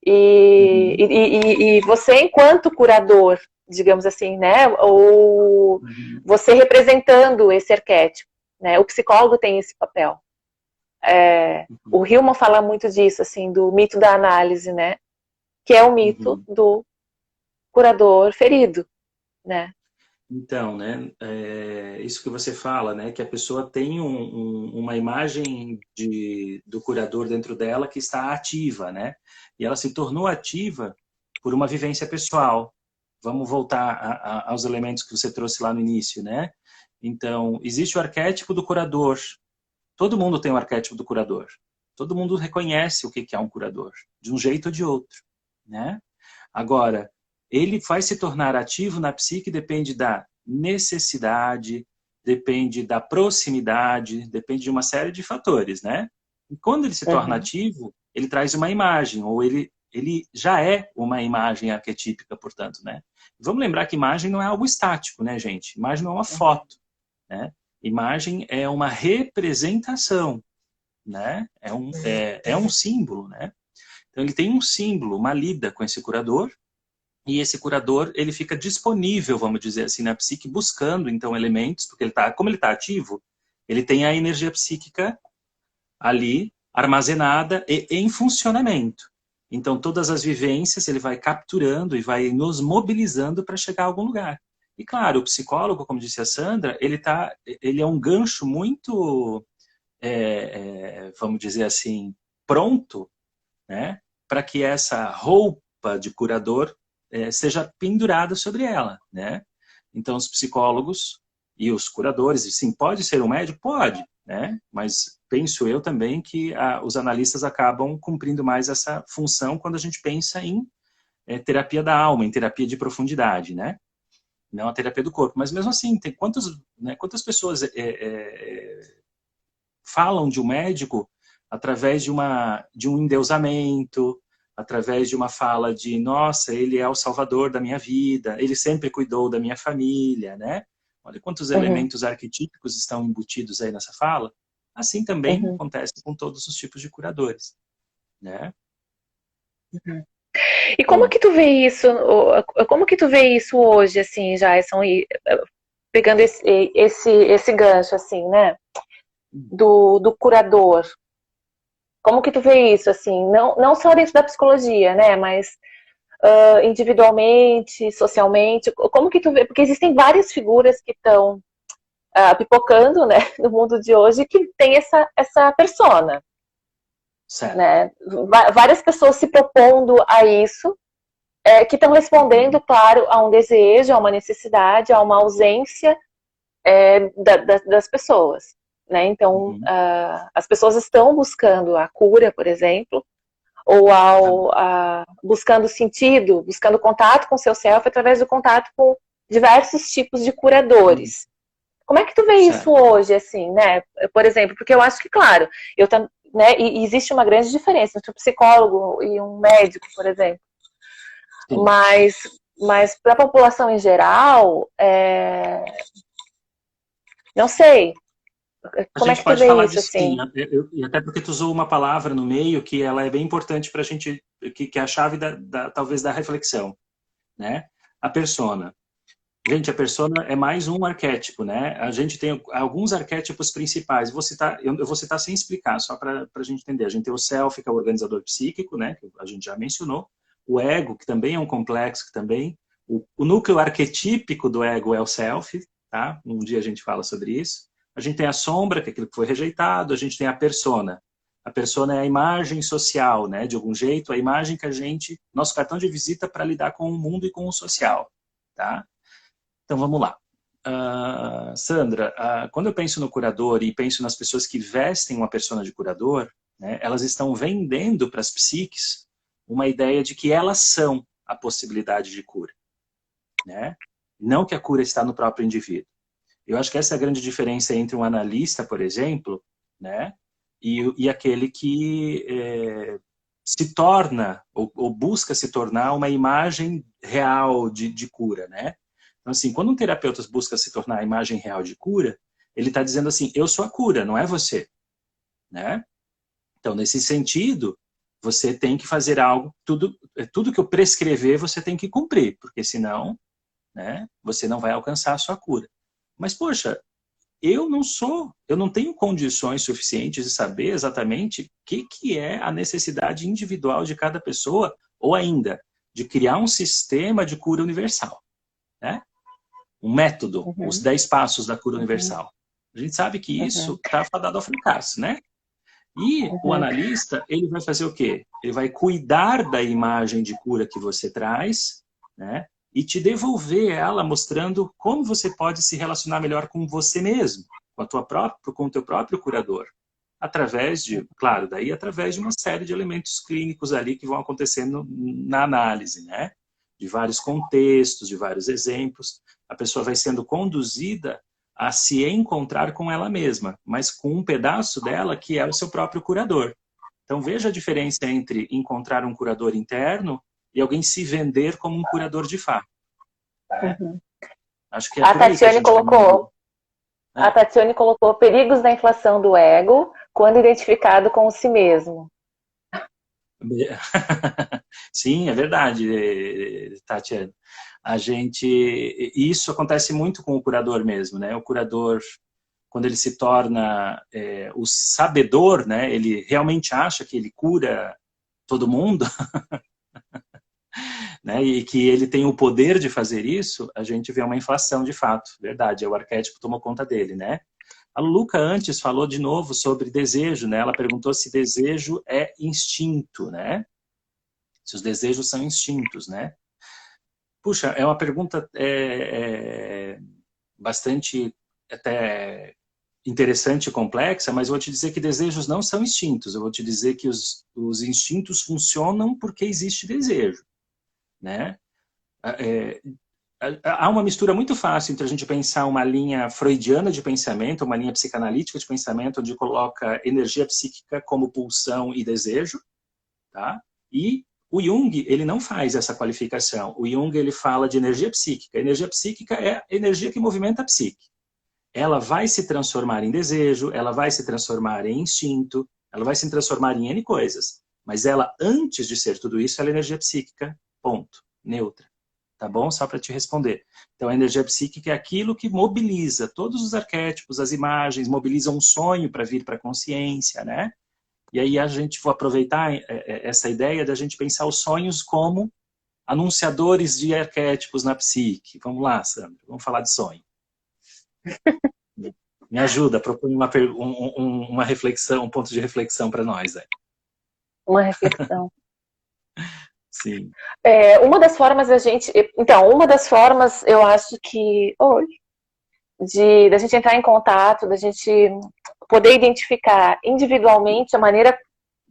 e você enquanto curador, digamos assim, né? Ou você representando esse arquétipo, né? O psicólogo tem esse papel. O Hillman fala muito disso, assim, do mito da análise, né? Que é o mito do curador ferido, né? Então, né, isso que você fala, né, que a pessoa tem uma imagem do curador dentro dela que está ativa, né, e ela se tornou ativa por uma vivência pessoal. Vamos voltar aos elementos que você trouxe lá no início, né? Então, existe o arquétipo do curador. Todo mundo tem o arquétipo do curador. Todo mundo reconhece o que é um curador, de um jeito ou de outro, né? Agora, ele vai se tornar ativo na psique depende da necessidade, depende da proximidade, depende de uma série de fatores, né? E quando ele se torna ativo, ele traz uma imagem, ou ele já é uma imagem arquetípica, portanto, né? Vamos lembrar que imagem não é algo estático, né, gente? Imagem não é uma foto, né? Imagem é uma representação, né? É um símbolo, né? Então ele tem um símbolo, uma lida com esse curador, e esse curador, ele fica disponível, vamos dizer assim, na psique, buscando, então, elementos, porque como ele está ativo, ele tem a energia psíquica ali, armazenada e em funcionamento. Então, todas as vivências ele vai capturando e vai nos mobilizando para chegar a algum lugar. E, claro, o psicólogo, como disse a Sandra, ele é um gancho muito, vamos dizer assim, pronto, né, para que essa roupa de curador seja pendurada sobre ela, né? Então, os psicólogos E os curadores, sim, pode ser um médico? Pode, né? Mas penso eu também que os analistas acabam cumprindo mais essa função quando a gente pensa em terapia da alma, em terapia de profundidade, né? Não a terapia do corpo. Mas mesmo assim, tem quantas pessoas falam de um médico através de um endeusamento, através de uma fala de, nossa, ele é o salvador da minha vida, ele sempre cuidou da minha família, né? Olha quantos elementos arquetípicos estão embutidos aí nessa fala. Assim também acontece com todos os tipos de curadores, né? E como que tu vê isso? Como que tu vê isso hoje, assim, Jason, pegando esse gancho, assim, né? Do curador. Como que tu vê isso, assim? Não só dentro da psicologia, né? Mas individualmente, socialmente. Como que tu vê? Porque existem várias figuras que estão pipocando, né? No mundo de hoje que tem essa persona. Certo. Né? Várias pessoas se propondo a isso, que estão respondendo, claro, a um desejo, a uma necessidade, a uma ausência das pessoas. Né? Então, as pessoas estão buscando a cura, por exemplo, ou buscando sentido, buscando contato com o seu self através do contato com diversos tipos de curadores. Como é que tu vê isso hoje, assim, né? Por exemplo, porque eu acho que, claro, né, e existe uma grande diferença entre um psicólogo e um médico, por exemplo. Sim. Mas para a população em geral, não sei. Como é que tu vê isso, assim? E até porque tu usou uma palavra no meio que ela é bem importante para a gente, que é a chave talvez da reflexão, né? A persona. Gente, a persona é mais um arquétipo, né? A gente tem alguns arquétipos principais. Eu vou citar sem explicar, só para a gente entender. A gente tem o self, que é o organizador psíquico, né? Que a gente já mencionou. O ego, que também é um complexo, que também... O núcleo arquetípico do ego é o self, tá? Um dia a gente fala sobre isso. A gente tem a sombra, que é aquilo que foi rejeitado. A gente tem a persona. A persona é a imagem social, né? De algum jeito, a imagem que nosso cartão de visita para lidar com o mundo e com o social, tá? Então, vamos lá. Sandra, quando eu penso no curador e penso nas pessoas que vestem uma persona de curador, né, elas estão vendendo para as psiques uma ideia de que elas são a possibilidade de cura. Né? Não que a cura está no próprio indivíduo. Eu acho que essa é a grande diferença entre um analista, por exemplo, né, e aquele que se torna, ou busca se tornar uma imagem real de cura, né? Então, assim, quando um terapeuta busca se tornar a imagem real de cura, ele está dizendo assim, eu sou a cura, não é você. Né? Então, nesse sentido, você tem que fazer algo, tudo que eu prescrever você tem que cumprir, porque senão, né, você não vai alcançar a sua cura. Mas, poxa, eu não tenho condições suficientes de saber exatamente o que é a necessidade individual de cada pessoa, ou ainda, de criar um sistema de cura universal. Né? Um método, os 10 passos da cura universal. A gente sabe que isso está fadado ao fracasso, né? E o analista, ele vai fazer o quê? Ele vai cuidar da imagem de cura que você traz, né? E te devolver ela mostrando como você pode se relacionar melhor com você mesmo, com o teu próprio curador. Através de, claro, através de uma série de elementos clínicos ali que vão acontecendo na análise, né? De vários contextos, de vários exemplos. A pessoa vai sendo conduzida a se encontrar com ela mesma, mas com um pedaço dela que é o seu próprio curador. Então veja a diferença entre encontrar um curador interno e alguém se vender como um curador de fato. Né? Acho que é por aí que a gente A Tatiane colocou perigos da inflação do ego quando identificado com si mesmo. Sim, é verdade, Tatiana. Isso acontece muito com o curador mesmo, né? O curador, quando ele se torna o sabedor, né? Ele realmente acha que ele cura todo mundo, né? E que ele tem o poder de fazer isso, a gente vê uma inflação de fato, verdade, o arquétipo tomou conta dele, né? A Luca antes falou de novo sobre desejo, né? Ela perguntou se desejo é instinto, né? Se os desejos são instintos, né? Puxa, é uma pergunta bastante até interessante e complexa, mas eu vou te dizer que desejos não são instintos. Eu vou te dizer que os instintos funcionam porque existe desejo, né? Há uma mistura muito fácil entre a gente pensar uma linha freudiana de pensamento, uma linha psicanalítica de pensamento, onde coloca energia psíquica como pulsão e desejo, tá? E o Jung, ele não faz essa qualificação. O Jung, ele fala de energia psíquica. A energia psíquica é a energia que movimenta a psique. Ela vai se transformar em desejo, ela vai se transformar em instinto, ela vai se transformar em N coisas. Mas ela, antes de ser tudo isso, ela é energia psíquica, ponto, neutra. Tá bom? Só para te responder. Então, a energia psíquica é aquilo que mobiliza todos os arquétipos, as imagens, mobiliza um sonho para vir para a consciência, né? E aí a gente vai aproveitar essa ideia da gente pensar os sonhos como anunciadores de arquétipos na psique. Vamos lá, Sandra, vamos falar de sonho. Me ajuda, propõe uma reflexão, um ponto de reflexão para nós. Aí. Uma reflexão. Sim. Uma das formas uma das formas, eu acho que da gente entrar em contato, da gente poder identificar individualmente a maneira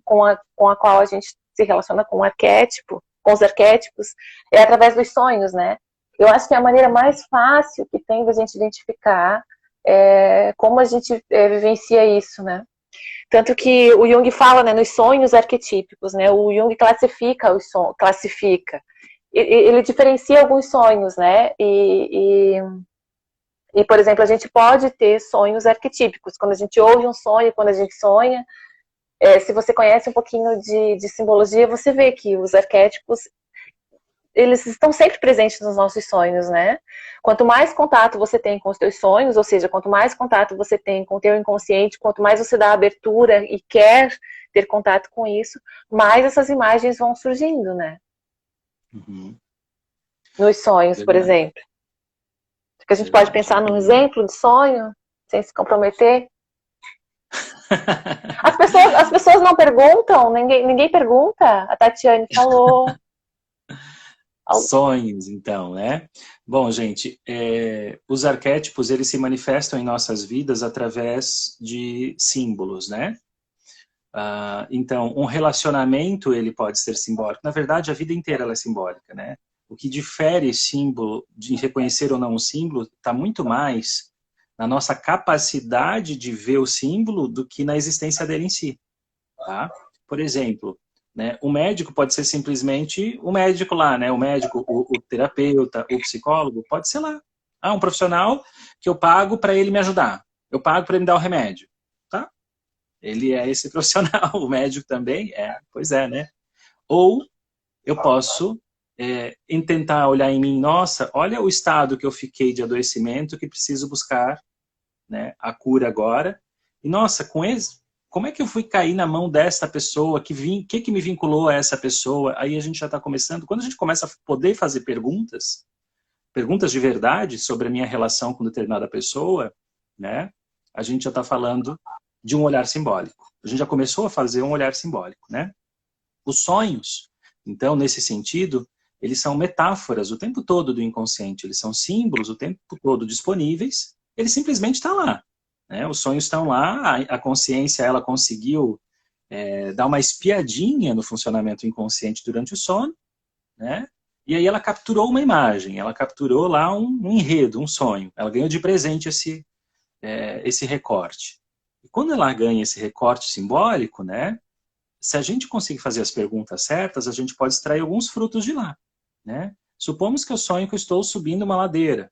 com a qual a gente se relaciona com o arquétipo, com os arquétipos, é através dos sonhos, né? Eu acho que é a maneira mais fácil que tem da gente identificar como a gente vivencia isso, né? Tanto que o Jung fala, né, nos sonhos arquetípicos, né? O Jung classifica os sonhos, ele diferencia alguns sonhos, né? E, por exemplo, a gente pode ter sonhos arquetípicos. Quando a gente ouve um sonho, quando a gente sonha, se você conhece um pouquinho de simbologia, você vê que os arquétipos, eles estão sempre presentes nos nossos sonhos, né? Quanto mais contato você tem com os teus sonhos, ou seja, quanto mais contato você tem com o teu inconsciente, quanto mais você dá abertura e quer ter contato com isso, mais essas imagens vão surgindo, né? Uhum. Nos sonhos, por exemplo. Porque a gente pode pensar num exemplo de sonho, sem se comprometer. As pessoas não perguntam, ninguém pergunta. A Tatiane falou. Sonhos, então, né? Bom, gente, os arquétipos, eles se manifestam em nossas vidas através de símbolos, né? Então, um relacionamento, ele pode ser simbólico. Na verdade, a vida inteira ela é simbólica, né? O que difere símbolo, de reconhecer ou não o símbolo, está muito mais na nossa capacidade de ver o símbolo do que na existência dele em si, tá? Por exemplo, né, o médico pode ser simplesmente o médico lá, né? O médico, o terapeuta, o psicólogo, pode ser lá. Um profissional que eu pago para ele me ajudar. Eu pago para ele me dar o remédio, tá? Ele é esse profissional. O médico também é, pois é, né? Ou eu posso tentar olhar em mim, nossa, olha o estado que eu fiquei de adoecimento que preciso buscar, né, a cura agora. E nossa, como é que eu fui cair na mão dessa pessoa? Que me vinculou a essa pessoa? Aí a gente já está começando. Quando a gente começa a poder fazer perguntas de verdade sobre a minha relação com determinada pessoa, né, a gente já está falando de um olhar simbólico. A gente já começou a fazer um olhar simbólico, né? Os sonhos, então, nesse sentido, eles são metáforas o tempo todo do inconsciente. Eles são símbolos o tempo todo disponíveis. Ele simplesmente está lá. Né? Os sonhos estão lá, a consciência ela conseguiu dar uma espiadinha no funcionamento inconsciente durante o sono, né? E aí ela capturou uma imagem, ela capturou lá um enredo, um sonho. Ela ganhou de presente esse recorte. E quando ela ganha esse recorte simbólico, né? Se a gente conseguir fazer as perguntas certas, a gente pode extrair alguns frutos de lá, né? Supomos que eu sonho que eu estou subindo uma ladeira,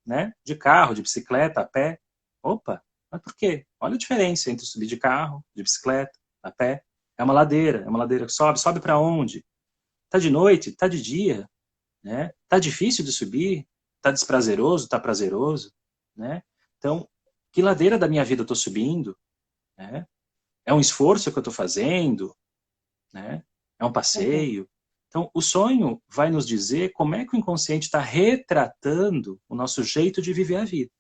né? De carro, de bicicleta, a pé. Opa, mas por quê? Olha a diferença entre subir de carro, de bicicleta, a pé. É uma ladeira que sobe para onde? Tá de noite, tá de dia, né? Tá difícil de subir, tá desprazeroso, tá prazeroso, né? Então, que ladeira da minha vida eu estou subindo, né? É um esforço que eu estou fazendo, né? É um passeio. Então, o sonho vai nos dizer como é que o inconsciente está retratando o nosso jeito de viver a vida.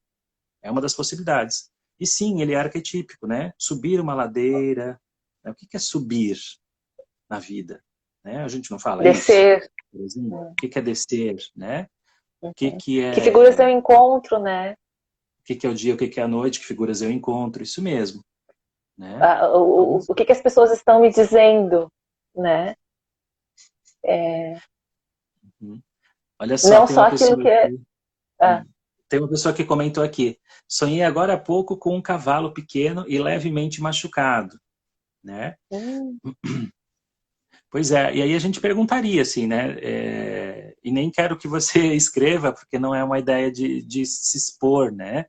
É uma das possibilidades. E sim, ele é arquetípico, né? Subir uma ladeira. Né? O que é subir na vida? Né? A gente não fala descer. Isso. O que é descer, né? O que é... Que figura seu encontro, né? que é o dia, o que é a noite, que figuras eu encontro, isso mesmo, né? O que as pessoas estão me dizendo, né? Olha só, Não tem só uma aquilo pessoa que é... aqui, Ah, tem uma pessoa que comentou aqui, sonhei agora há pouco com um cavalo pequeno e levemente machucado, né? hum, Pois é, e aí a gente perguntaria assim, né? E nem quero que você escreva, porque não é uma ideia de se expor, né?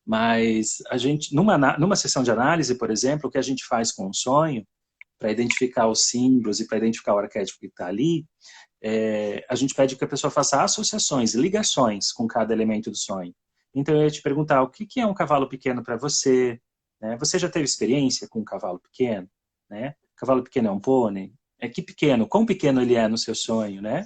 Mas a gente, numa sessão de análise, por exemplo, o que a gente faz com um sonho, para identificar os símbolos e para identificar o arquétipo que está ali, a gente pede que a pessoa faça associações, ligações com cada elemento do sonho. Então eu ia te perguntar, o que é um cavalo pequeno para você? Né? Você já teve experiência com um cavalo pequeno? Né? Cavalo pequeno é um pônei? Que pequeno? Quão pequeno ele é no seu sonho, né?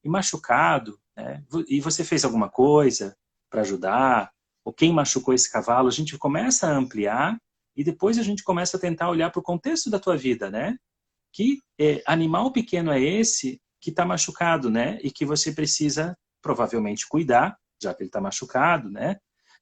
E machucado, né? E você fez alguma coisa para ajudar? Ou quem machucou esse cavalo? A gente começa a ampliar e depois a gente começa a tentar olhar para o contexto da tua vida, né? Que animal pequeno é esse que está machucado, né? E que você precisa provavelmente cuidar, já que ele está machucado, né?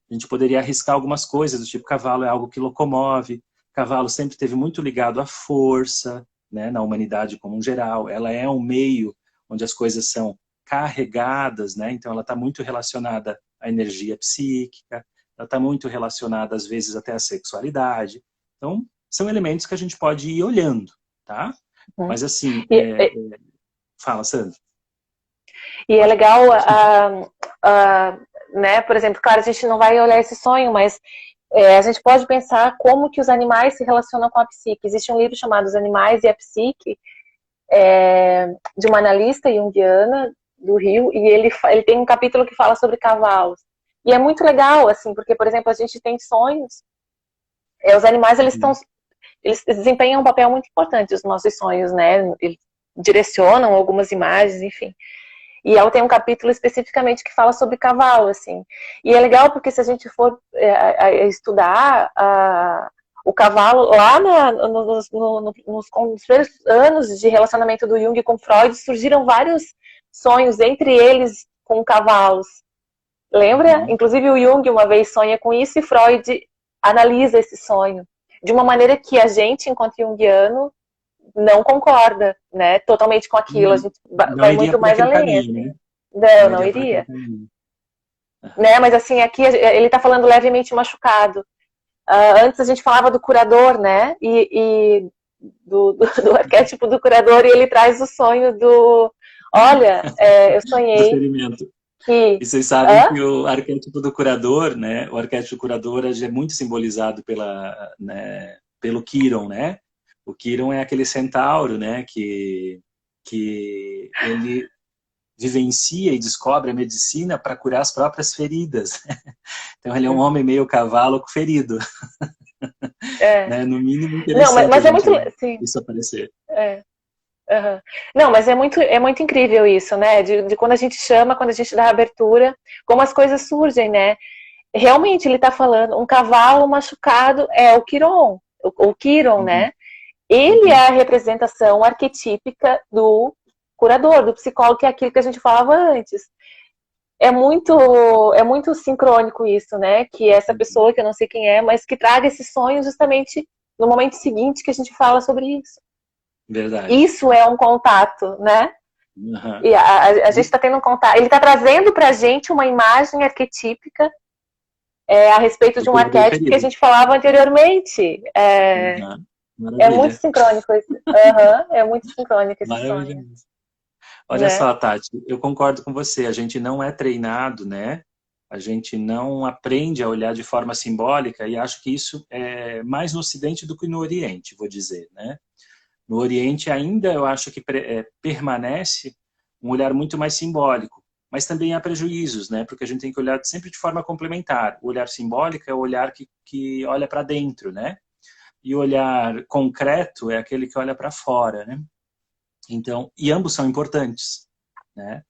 A gente poderia arriscar algumas coisas, do tipo cavalo é algo que locomove, cavalo sempre teve muito ligado à força, né? Na humanidade como um geral, ela é um meio onde as coisas são carregadas, né? Então ela está muito relacionada à energia psíquica, ela está muito relacionada às vezes até à sexualidade. Então são elementos que a gente pode ir olhando, tá? uhum. Mas assim, E, fala, Sandra. e é Pode, legal, pode continuar. né? Por exemplo, claro, a gente não vai olhar esse sonho, mas a gente pode pensar como que os animais se relacionam com a psique. Existe um livro chamado Os Animais e a Psique, de uma analista junguiana do Rio, e ele tem um capítulo que fala sobre cavalos. E é muito legal, assim, porque, por exemplo, a gente tem sonhos, os animais, Uhum. eles desempenham um papel muito importante nos nossos sonhos, né? Eles direcionam algumas imagens, enfim. E ela tem um capítulo especificamente que fala sobre cavalo, assim. E é legal porque se a gente for estudar o cavalo, lá nos primeiros anos de relacionamento do Jung com Freud, surgiram vários sonhos, entre eles com cavalos. Lembra? Uhum. Inclusive o Jung uma vez sonha com isso e Freud analisa esse sonho. De uma maneira que a gente, enquanto junguiano, não concorda, né, totalmente com aquilo. A Não, gente não vai iria muito por mais aquele além, caminho, assim. né? Não, Não não iria por aquele iria. caminho. Né, Uhum. mas assim, aqui ele está falando levemente machucado. Antes a gente falava do curador, né? E do arquétipo do curador, e ele traz o sonho do. Olha, eu Do sonhei experimento. que. E vocês sabem Hã? que o arquétipo do curador, né? O arquétipo do curador é muito simbolizado pelo Quiron, né? O Quiron é aquele centauro, né? Que ele vivencia e descobre a medicina para curar as próprias feridas. Então ele é um homem meio cavalo ferido, É. né? No mínimo Não, interessante a mas é muito. gente ver Sim. isso aparecer. É. Uhum. Não, mas é muito incrível isso, né? De quando a gente chama, quando a gente dá abertura, como as coisas surgem, né? Realmente ele está falando, um cavalo machucado é o Quiron, o Quiron, Uhum, né? Ele uhum. é a representação arquetípica do curador, do psicólogo, que é aquilo que a gente falava antes. É muito sincrônico isso, né? Que essa pessoa, que eu não sei quem é, mas que traga esse sonho justamente no momento seguinte que a gente fala sobre isso. Verdade. Isso é um contato, né? Uhum. E a gente está tendo um contato. Ele está trazendo para a gente uma imagem arquetípica a respeito Do de um curador arquétipo que a ferido. gente falava anteriormente. Uhum. É muito Maravilha. sincrônico esse. Uhum, é muito sincrônico esse Maravilha sonho, mesmo. Olha né? só, Tati, eu concordo com você. A gente não é treinado, né? A gente não aprende a olhar de forma simbólica e acho que isso é mais no Ocidente do que no Oriente, vou dizer, né? No Oriente ainda eu acho que permanece um olhar muito mais simbólico, mas também há prejuízos, né? Porque a gente tem que olhar sempre de forma complementar. O olhar simbólico é o olhar que olha para dentro, né? E o olhar concreto é aquele que olha para fora, né? Então, e ambos são importantes, né?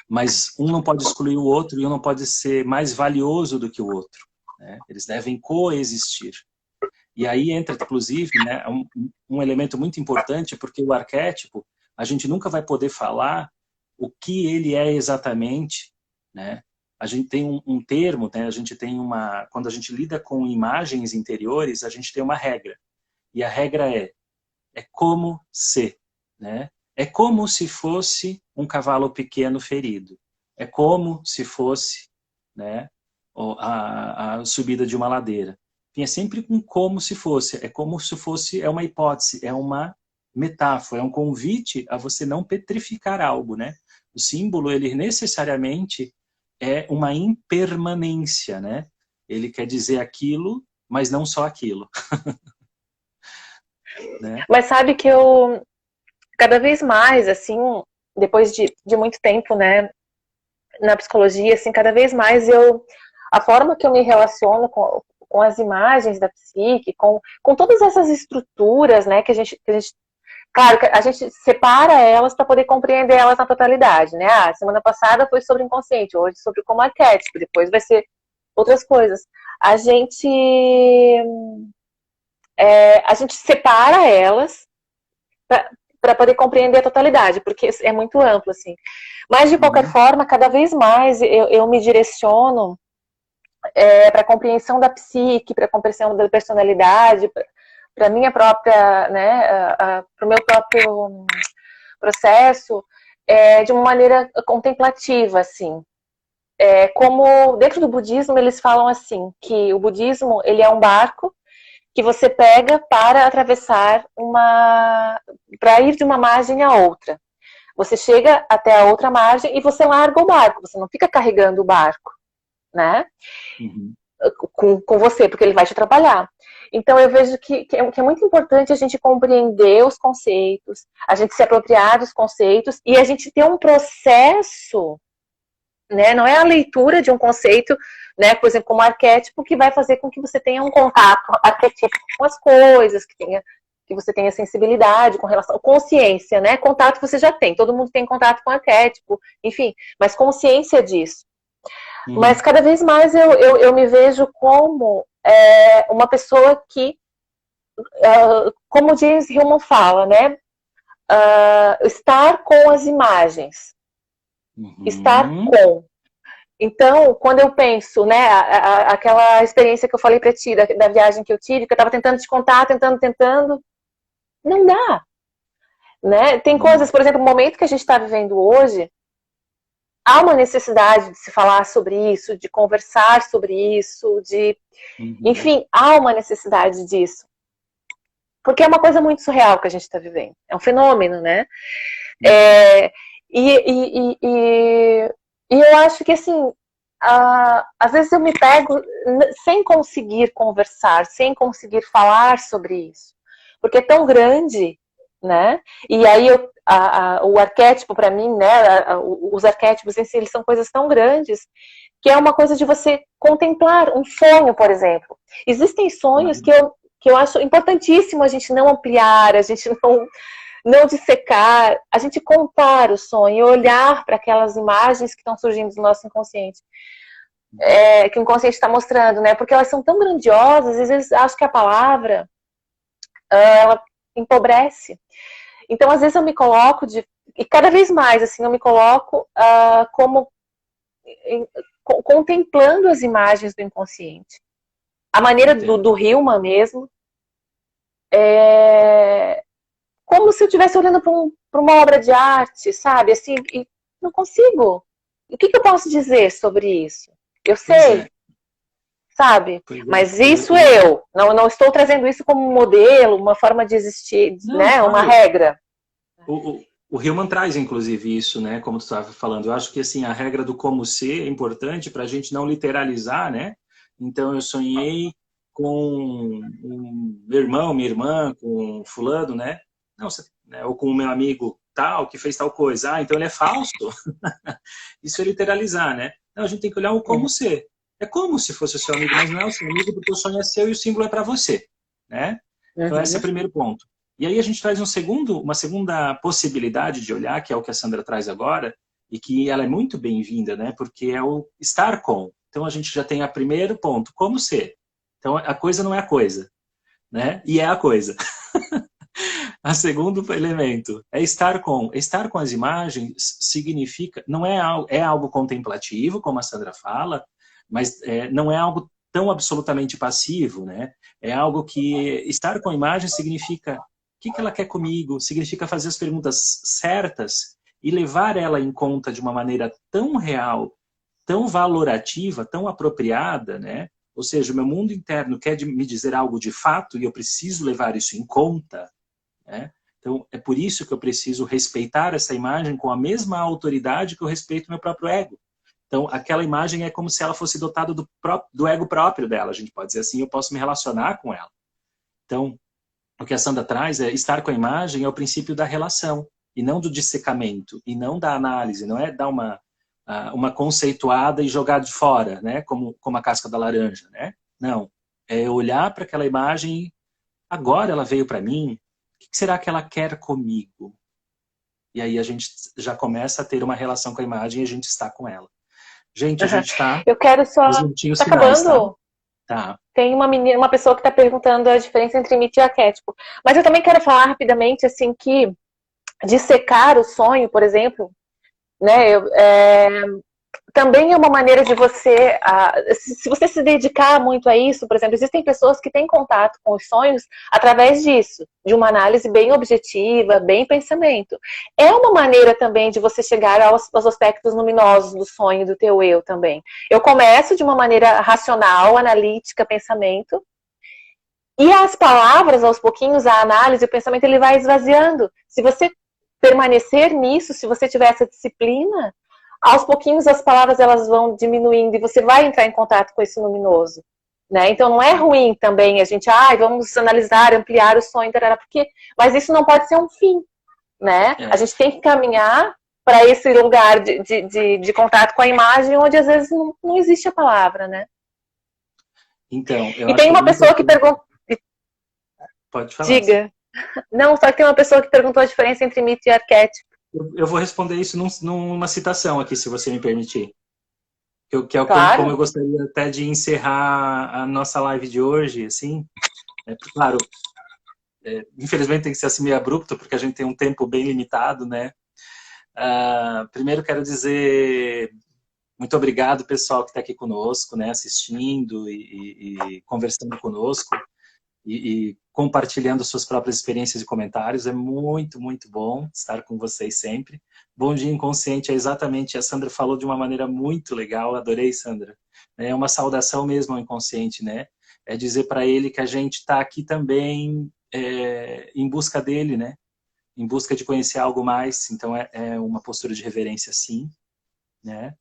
Mas um não pode excluir o outro e um não pode ser mais valioso do que o outro, né? Eles devem coexistir. E aí entra, inclusive, né, um elemento muito importante, porque o arquétipo, a gente nunca vai poder falar o que ele é exatamente, né? a gente tem um termo, né? A gente tem quando a gente lida com imagens interiores, a gente tem uma regra. E a regra é como se, né? É como se fosse um cavalo pequeno ferido. É como se fosse, né, a subida de uma ladeira. É sempre um como se fosse. É como se fosse, é uma hipótese, é uma metáfora, é um convite a você não petrificar algo, né? O símbolo, ele necessariamente é uma impermanência, né? Ele quer dizer aquilo, mas não só aquilo. Né? Mas sabe que eu, cada vez mais, assim, depois de muito tempo, né, na psicologia, assim, cada vez mais a forma que eu me relaciono com as imagens da psique, com todas essas estruturas, né, que a gente claro, que a gente separa elas para poder compreender elas na totalidade, né? Semana passada foi sobre o inconsciente, hoje sobre como arquétipo, depois vai ser outras coisas. A gente separa elas para poder compreender a totalidade, porque é muito amplo, assim. Mas, de qualquer forma, cada vez mais eu me direciono para a compreensão da psique, para a compreensão da personalidade, para minha própria, né, para o meu próprio processo, de uma maneira contemplativa, assim. Como dentro do budismo eles falam assim, que o budismo ele é um barco que você pega para atravessar para ir de uma margem a outra. Você chega até a outra margem e você larga o barco, você não fica carregando o barco, né? Uhum. Com você, porque ele vai te atrapalhar. Então eu vejo que é muito importante a gente compreender os conceitos, a gente se apropriar dos conceitos e a gente ter um processo, né? Não é a leitura de um conceito, né? Por exemplo, como arquétipo, que vai fazer com que você tenha um contato arquetípico com as coisas, que você tenha sensibilidade com relação à consciência, né? Contato você já tem, todo mundo tem contato com arquétipo, enfim, mas consciência disso. Mas cada vez mais eu me vejo como uma pessoa que, como James Hillman fala, né? Estar com as imagens. Estar com. Então, quando eu penso, né, aquela experiência que eu falei para ti, da viagem que eu tive, que eu estava tentando te contar, tentando, não dá. Né? Tem coisas, por exemplo, o momento que a gente está vivendo hoje, há uma necessidade de se falar sobre isso, de conversar sobre isso, enfim, há uma necessidade disso. Porque é uma coisa muito surreal que a gente está vivendo. É um fenômeno, né? E eu acho que, assim, às vezes eu me pego sem conseguir conversar, sem conseguir falar sobre isso. Porque é tão grande, né? E aí o arquétipo, para mim, né? Os arquétipos em si, eles são coisas tão grandes que é uma coisa de você contemplar um sonho, por exemplo. Existem sonhos que eu acho importantíssimo a gente não ampliar, a gente não dissecar, a gente contar o sonho, olhar para aquelas imagens que estão surgindo do nosso inconsciente, que o inconsciente está mostrando, né? Porque elas são tão grandiosas, às vezes acho que a palavra ela empobrece. Então, às vezes eu me coloco e cada vez mais, assim, eu me coloco como contemplando as imagens do inconsciente. A maneira do Hillman mesmo, como se eu estivesse olhando para uma obra de arte, sabe? Assim, e não consigo. O que eu posso dizer sobre isso? Eu sei, sabe? Mas isso eu não estou trazendo isso como um modelo, uma forma de existir, não, né? Claro. Uma regra. O Hillman traz, inclusive, isso, né? Como tu estava falando. Eu acho que, assim, a regra do como ser é importante para a gente não literalizar, né? Então, eu sonhei com meu irmão, minha irmã, com fulano, né? Não, né? Ou com o meu amigo tal, que fez tal coisa. Então ele é falso. Isso é literalizar, né? Não, a gente tem que olhar o como ser. É como se fosse o seu amigo, mas não é o seu amigo porque o sonho é seu e o símbolo é para você, né? Então esse é o primeiro ponto. E aí a gente traz uma segunda possibilidade de olhar, que é o que a Sandra traz agora, e que ela é muito bem-vinda, né? Porque é o estar com. Então a gente já tem o primeiro ponto, como ser. Então a coisa não é a coisa, né? E é a coisa. A segundo elemento é estar com. Estar com as imagens significa, não é algo, é algo contemplativo, como a Sandra fala, mas não é algo tão absolutamente passivo, né? É algo que estar com a imagem significa o que ela quer comigo, significa fazer as perguntas certas e levar ela em conta de uma maneira tão real, tão valorativa, tão apropriada, né? Ou seja, o meu mundo interno quer me dizer algo de fato e eu preciso levar isso em conta, né? Então, é por isso que eu preciso respeitar essa imagem com a mesma autoridade que eu respeito o meu próprio ego. Então, aquela imagem é como se ela fosse dotada do ego próprio dela, a gente pode dizer assim, eu posso me relacionar com ela. Então, o que a Sandra traz é estar com a imagem é o princípio da relação, e não do dissecamento, e não da análise, não é dar uma conceituada e jogar de fora, né? Como a casca da laranja, né? Não, é olhar para aquela imagem, agora ela veio para mim, o que será que ela quer comigo? E aí a gente já começa a ter uma relação com a imagem e a gente está com ela. Gente, a gente está Eu quero só... nos minutinhos Tá finais, acabando? Tá. Tem uma pessoa que está perguntando a diferença entre mito e arquétipo. Mas eu também quero falar rapidamente, assim, que dissecar o sonho, por exemplo, né, também é uma maneira de você, se você se dedicar muito a isso, por exemplo, existem pessoas que têm contato com os sonhos através disso, de uma análise bem objetiva, bem pensamento. É uma maneira também de você chegar aos aspectos luminosos do sonho, do teu eu também. Eu começo de uma maneira racional, analítica, pensamento, e as palavras, aos pouquinhos, a análise, o pensamento, ele vai esvaziando. Se você permanecer nisso, se você tiver essa disciplina, aos pouquinhos as palavras elas vão diminuindo e você vai entrar em contato com esse luminoso, né? Então não é ruim também a gente, vamos analisar, ampliar o sonho, porque, mas isso não pode ser um fim, né? A gente tem que caminhar para esse lugar de contato com a imagem, onde às vezes não existe a palavra, né? Então, e tem uma pessoa que perguntou... Pode falar. Diga. Não, só que tem uma pessoa que perguntou a diferença entre mito e arquétipo. Eu vou responder isso numa citação aqui, se você me permitir. Que é claro. como eu gostaria até de encerrar a nossa live de hoje, assim. Claro, infelizmente tem que ser assim meio abrupto, porque a gente tem um tempo bem limitado, né? Primeiro quero dizer muito obrigado, pessoal que está aqui conosco, né? Assistindo e conversando conosco. E compartilhando suas próprias experiências e comentários. É muito, muito bom estar com vocês sempre. Bom Dia Inconsciente é exatamente, a Sandra falou de uma maneira muito legal, adorei, Sandra. É uma saudação mesmo ao inconsciente, né? É dizer para ele que a gente está aqui também em busca dele, né? Em busca de conhecer algo mais. Então é uma postura de reverência, sim, né?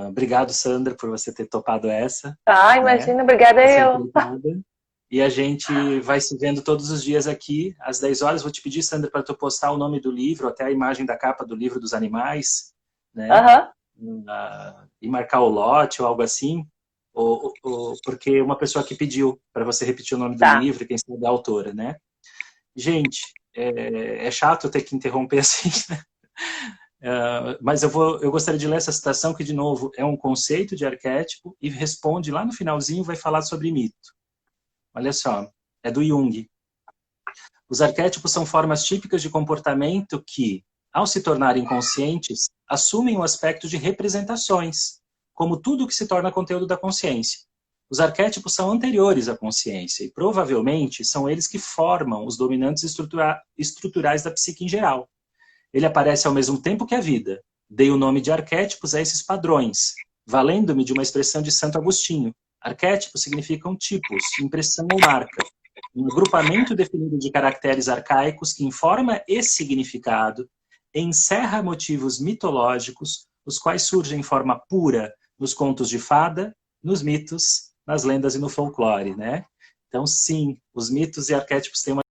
Obrigado, Sandra, por você ter topado essa. Imagina, né? Obrigada eu. E a gente vai se vendo todos os dias aqui, às 10 horas. Vou te pedir, Sandra, para tu postar o nome do livro, até a imagem da capa do livro dos animais, né? E marcar o lote ou algo assim. Porque uma pessoa que pediu para você repetir o nome do livro, quem sabe a autora, né? Gente, é chato ter que interromper assim, né? Mas eu gostaria de ler essa citação, que, de novo, é um conceito de arquétipo e responde lá no finalzinho, vai falar sobre mito. Olha só, é do Jung. Os arquétipos são formas típicas de comportamento que, ao se tornarem conscientes, assumem o aspecto de representações, como tudo que se torna conteúdo da consciência. Os arquétipos são anteriores à consciência e, provavelmente, são eles que formam os dominantes estruturais da psique em geral. Ele aparece ao mesmo tempo que a vida. Dei o nome de arquétipos a esses padrões, valendo-me de uma expressão de Santo Agostinho. Arquétipos significam tipos, impressão ou marca. Um agrupamento definido de caracteres arcaicos que informa esse significado, encerra motivos mitológicos, os quais surgem em forma pura nos contos de fada, nos mitos, nas lendas e no folclore, né? Então, sim, os mitos e arquétipos têm uma